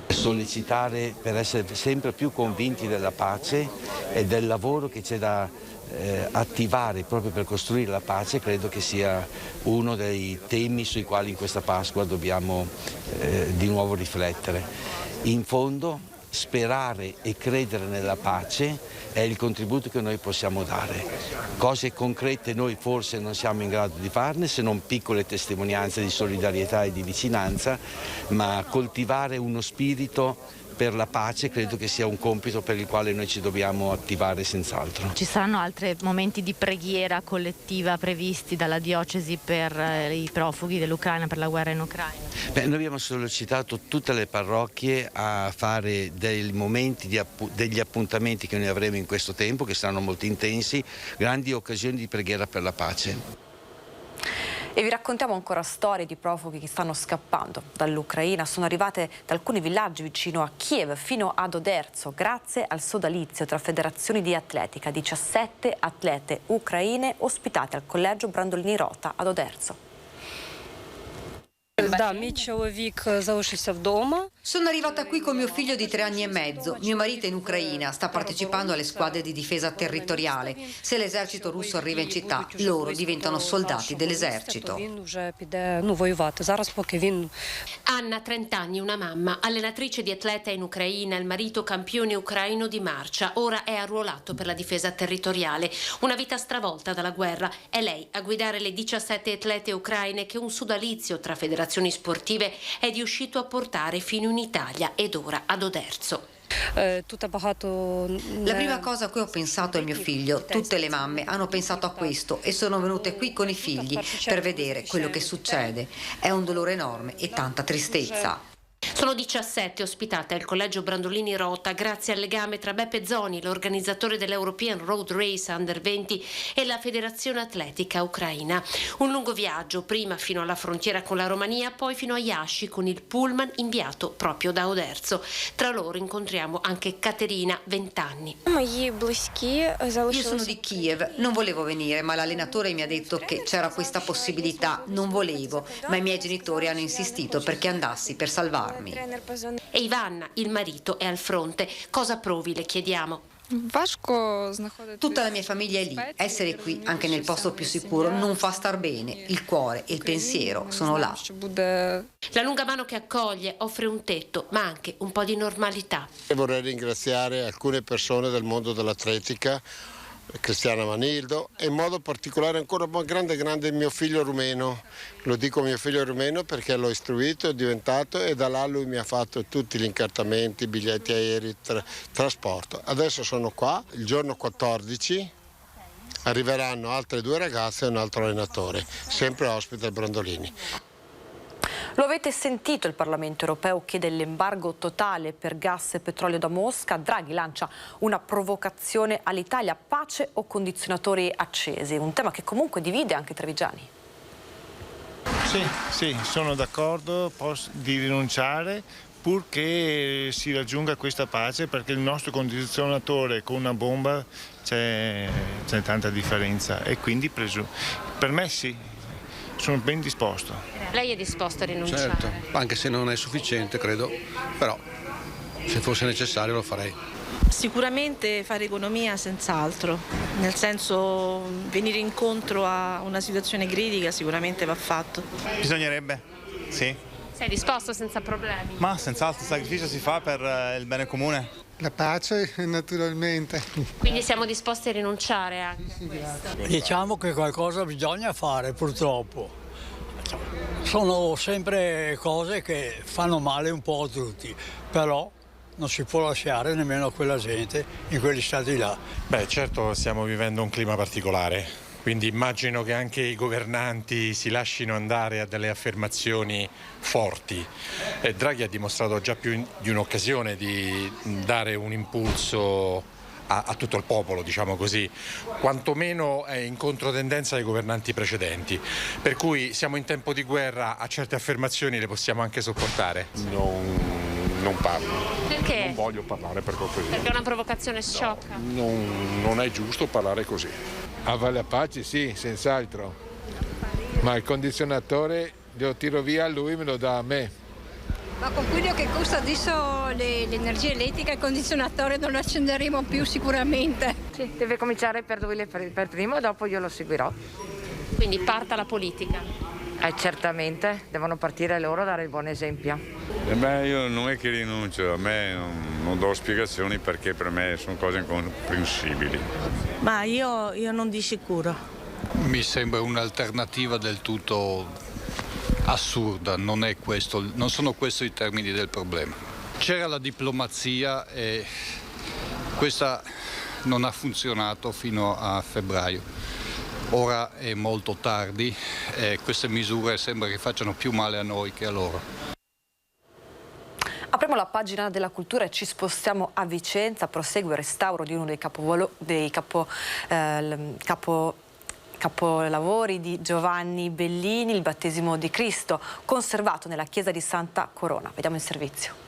Sollecitare per essere sempre più convinti della pace e del lavoro che c'è da attivare proprio per costruire la pace, credo che sia uno dei temi sui quali in questa Pasqua dobbiamo di nuovo riflettere. In fondo, sperare e credere nella pace è il contributo che noi possiamo dare. Cose concrete noi forse non siamo in grado di farne, se non piccole testimonianze di solidarietà e di vicinanza, ma coltivare uno spirito per la pace credo che sia un compito per il quale noi ci dobbiamo attivare senz'altro. Ci saranno altri momenti di preghiera collettiva previsti dalla diocesi per i profughi dell'Ucraina, per la guerra in Ucraina? Noi abbiamo sollecitato tutte le parrocchie a fare dei momenti, degli appuntamenti che noi avremo in questo tempo, che saranno molto intensi, grandi occasioni di preghiera per la pace. E vi raccontiamo ancora storie di profughi che stanno scappando dall'Ucraina. Sono arrivate da alcuni villaggi vicino a Kiev fino ad Oderzo, grazie al sodalizio tra federazioni di atletica. 17 atlete ucraine ospitate al collegio Brandolini Rota ad Oderzo. Sono arrivata qui con mio figlio di 3 anni e mezzo. Mio marito è in Ucraina, sta partecipando alle squadre di difesa territoriale. Se l'esercito russo arriva in città, loro diventano soldati dell'esercito. Anna, 30 anni, una mamma, allenatrice di atleta in Ucraina, il marito campione ucraino di marcia, ora è arruolato per la difesa territoriale. Una vita stravolta dalla guerra. È lei a guidare le 17 atlete ucraine che un sodalizio tra federazioni sportive è riuscito a portare fino in Italia ed ora ad Oderzo. La prima cosa a cui ho pensato è mio figlio. Tutte le mamme hanno pensato a questo e sono venute qui con i figli per vedere quello che succede. È un dolore enorme e tanta tristezza. Sono 17 ospitate al collegio Brandolini Rota grazie al legame tra Beppe Zoni, l'organizzatore dell'European Road Race Under 20, e la Federazione Atletica Ucraina. Un lungo viaggio, prima fino alla frontiera con la Romania, poi fino a Iași con il pullman inviato proprio da Oderzo. Tra loro incontriamo anche Caterina, 20 anni. Io sono di Kiev, non volevo venire, ma l'allenatore mi ha detto che c'era questa possibilità. Non volevo, ma i miei genitori hanno insistito perché andassi per salvarmi. E Ivana, il marito, è al fronte. Cosa provi, le chiediamo? Tutta la mia famiglia è lì. Essere qui, anche nel posto più sicuro, non fa star bene. Il cuore e il pensiero sono là. La lunga mano che accoglie offre un tetto, ma anche un po' di normalità. Vorrei ringraziare alcune persone del mondo dell'atletica, Cristiana Manildo, e in modo particolare ancora grande mio figlio rumeno. Lo dico mio figlio rumeno perché l'ho istruito, è diventato, e da là lui mi ha fatto tutti gli incartamenti, biglietti aerei, trasporto. Adesso sono qua, il giorno 14 arriveranno altre 2 ragazze e un altro allenatore, sempre ospite al Brandolini. Lo avete sentito, il Parlamento europeo chiede l'embargo totale per gas e petrolio da Mosca. Draghi lancia una provocazione all'Italia: pace o accesi? Un tema che comunque divide anche i trevigiani. Sì, sono d'accordo di rinunciare purché si raggiunga questa pace, perché il nostro condizionatore con una bomba c'è tanta differenza e quindi per me sì. Sono ben disposto. Lei è disposto a rinunciare? Certo, anche se non è sufficiente, credo, però se fosse necessario lo farei. Sicuramente fare economia senz'altro, nel senso venire incontro a una situazione critica sicuramente va fatto. Bisognerebbe, sì. Sei disposto senza problemi? Ma senz'altro il sacrificio si fa per il bene comune. La pace, naturalmente. Quindi siamo disposti a rinunciare anche a questo? Diciamo che qualcosa bisogna fare, purtroppo. Sono sempre cose che fanno male un po' a tutti, però non si può lasciare nemmeno a quella gente in quegli stati là. Beh, certo, stiamo vivendo un clima particolare. Quindi immagino che anche i governanti si lascino andare a delle affermazioni forti. Draghi ha dimostrato già più di un'occasione di dare un impulso a tutto il popolo, diciamo così, quantomeno è in controtendenza ai governanti precedenti. Per cui siamo in tempo di guerra, a certe affermazioni le possiamo anche sopportare. Non parlo. Perché? Non voglio parlare per cortesia. Perché è una provocazione sciocca. Non è giusto parlare così. A Valle Apache sì, senz'altro, ma il condizionatore lo tiro via a lui, me lo dà a me. Ma con quello che costa adesso l'energia elettrica, il condizionatore non lo accenderemo più sicuramente. Sì, deve cominciare per lui per primo, dopo io lo seguirò. Quindi parta la politica? Certamente, devono partire loro a dare il buon esempio. Io non è che rinuncio, a me non do spiegazioni perché per me sono cose incomprensibili. Ma io non di sicuro. Mi sembra un'alternativa del tutto assurda, non sono questi i termini del problema. C'era la diplomazia e questa non ha funzionato fino a febbraio. Ora è molto tardi e queste misure sembra che facciano più male a noi che a loro. Apriamo la pagina della cultura e ci spostiamo a Vicenza. Prosegue il restauro di uno dei capolavori di Giovanni Bellini, il battesimo di Cristo, conservato nella chiesa di Santa Corona. Vediamo il servizio.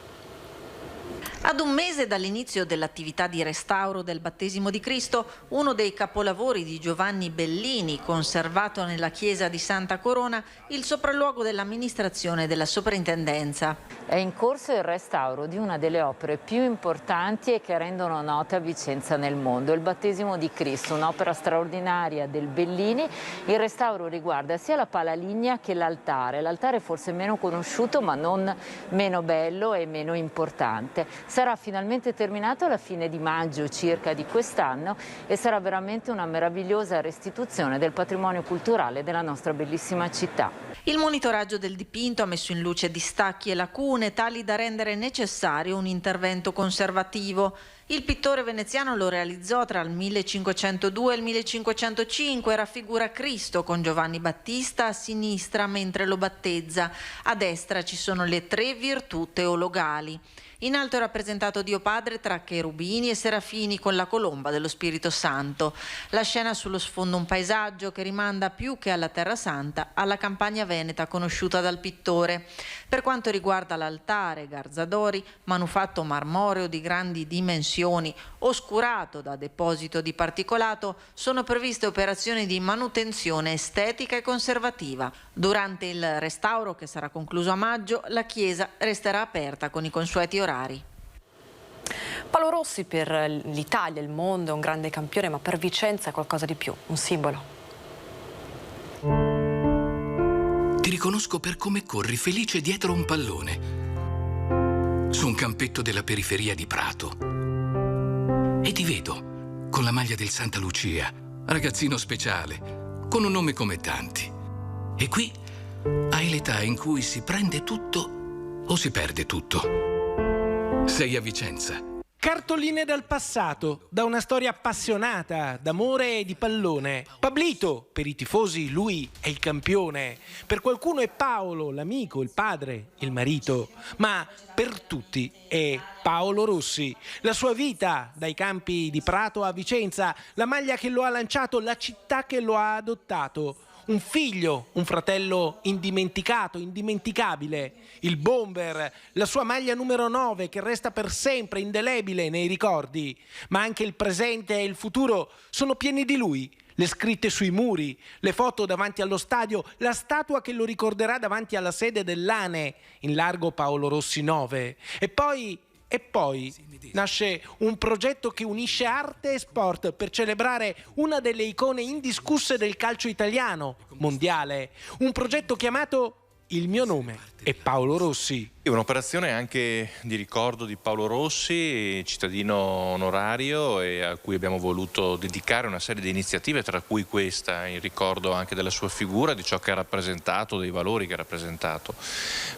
Ad un mese dall'inizio dell'attività di restauro del battesimo di Cristo, uno dei capolavori di Giovanni Bellini, conservato nella chiesa di Santa Corona, il sopralluogo dell'amministrazione della soprintendenza. È in corso il restauro di una delle opere più importanti e che rendono nota Vicenza nel mondo, il battesimo di Cristo, un'opera straordinaria del Bellini. Il restauro riguarda sia la pala lignea che l'altare. L'altare è forse meno conosciuto ma non meno bello e meno importante. Sarà finalmente terminato alla fine di maggio circa di quest'anno e sarà veramente una meravigliosa restituzione del patrimonio culturale della nostra bellissima città. Il monitoraggio del dipinto ha messo in luce distacchi e lacune tali da rendere necessario un intervento conservativo. Il pittore veneziano lo realizzò tra il 1502 e il 1505, raffigura Cristo con Giovanni Battista a sinistra mentre lo battezza. A destra ci sono le 3 virtù teologali. In alto è rappresentato Dio Padre tra cherubini e serafini con la colomba dello Spirito Santo. La scena sullo sfondo un paesaggio che rimanda più che alla Terra Santa alla campagna veneta conosciuta dal pittore. Per quanto riguarda l'altare Garzadori, manufatto marmoreo di grandi dimensioni, oscurato da deposito di particolato, sono previste operazioni di manutenzione estetica e conservativa. Durante il restauro, che sarà concluso a maggio, la chiesa resterà aperta con i consueti orari. Paolo Rossi per l'Italia, il mondo, è un grande campione, ma per Vicenza è qualcosa di più, un simbolo. Ti riconosco per come corri felice dietro un pallone, su un campetto della periferia di Prato. E ti vedo con la maglia del Santa Lucia, ragazzino speciale, con un nome come tanti. E qui hai l'età in cui si prende tutto o si perde tutto. Sei a Vicenza. Cartoline dal passato, da una storia appassionata, d'amore e di pallone. Pablito, per i tifosi lui è il campione. Per qualcuno è Paolo, l'amico, il padre, il marito. Ma per tutti è Paolo Rossi. La sua vita, dai campi di Prato a Vicenza, la maglia che lo ha lanciato, la città che lo ha adottato. Un figlio, un fratello indimenticato, indimenticabile, il bomber, la sua maglia numero 9 che resta per sempre indelebile nei ricordi, ma anche il presente e il futuro sono pieni di lui. Le scritte sui muri, le foto davanti allo stadio, la statua che lo ricorderà davanti alla sede dell'ANE, in largo Paolo Rossi 9. E poi nasce un progetto che unisce arte e sport per celebrare una delle icone indiscusse del calcio italiano, mondiale. Un progetto chiamato Il mio nome è Paolo Rossi. È un'operazione anche di ricordo di Paolo Rossi, cittadino onorario, e a cui abbiamo voluto dedicare una serie di iniziative, tra cui questa, in ricordo anche della sua figura, di ciò che ha rappresentato, dei valori che ha rappresentato,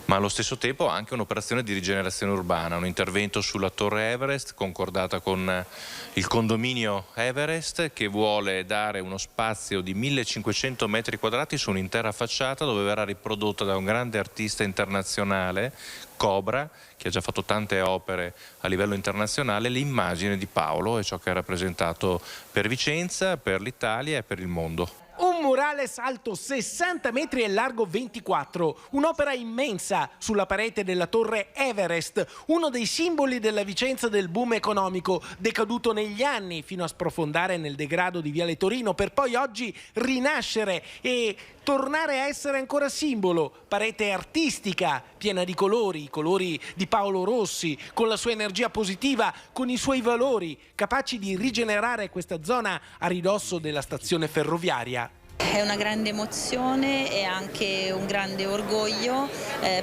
ma allo stesso tempo anche un'operazione di rigenerazione urbana, un intervento sulla Torre Everest concordata con il condominio Everest, che vuole dare uno spazio di 1500 metri quadrati su un'intera facciata, dove verrà riprodotta da un grande artista internazionale, Cobra, che ha già fatto tante opere a livello internazionale, l'immagine di Paolo e ciò che ha rappresentato per Vicenza, per l'Italia e per il mondo. Un murales alto 60 metri e largo 24, un'opera immensa sulla parete della Torre Everest, uno dei simboli della Vicenza del boom economico, decaduto negli anni fino a sprofondare nel degrado di Viale Torino, per poi oggi rinascere e tornare a essere ancora simbolo, parete artistica, piena di colori, i colori di Paolo Rossi, con la sua energia positiva, con i suoi valori, capaci di rigenerare questa zona a ridosso della stazione ferroviaria. È una grande emozione e anche un grande orgoglio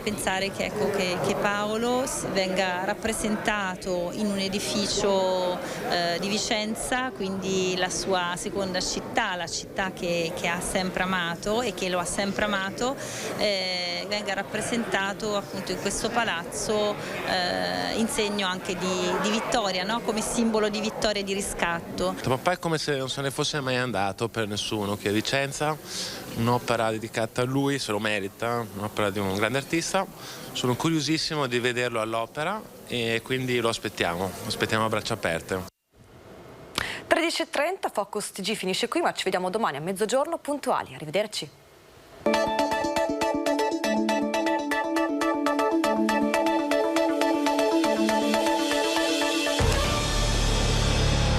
pensare che Paolo venga rappresentato in un edificio di Vicenza, quindi la sua seconda città, la città che ha sempre amato e che lo ha sempre amato, venga rappresentato appunto in questo palazzo in segno anche di vittoria, no? Come simbolo di vittoria e di riscatto. Papà è come se non se ne fosse mai andato per nessuno, che Vicenza, un'opera dedicata a lui, se lo merita, un'opera di un grande artista. Sono curiosissimo di vederlo all'opera e quindi lo aspettiamo a braccia aperte. 11:30, Focus TG finisce qui, ma ci vediamo domani a mezzogiorno puntuali. Arrivederci.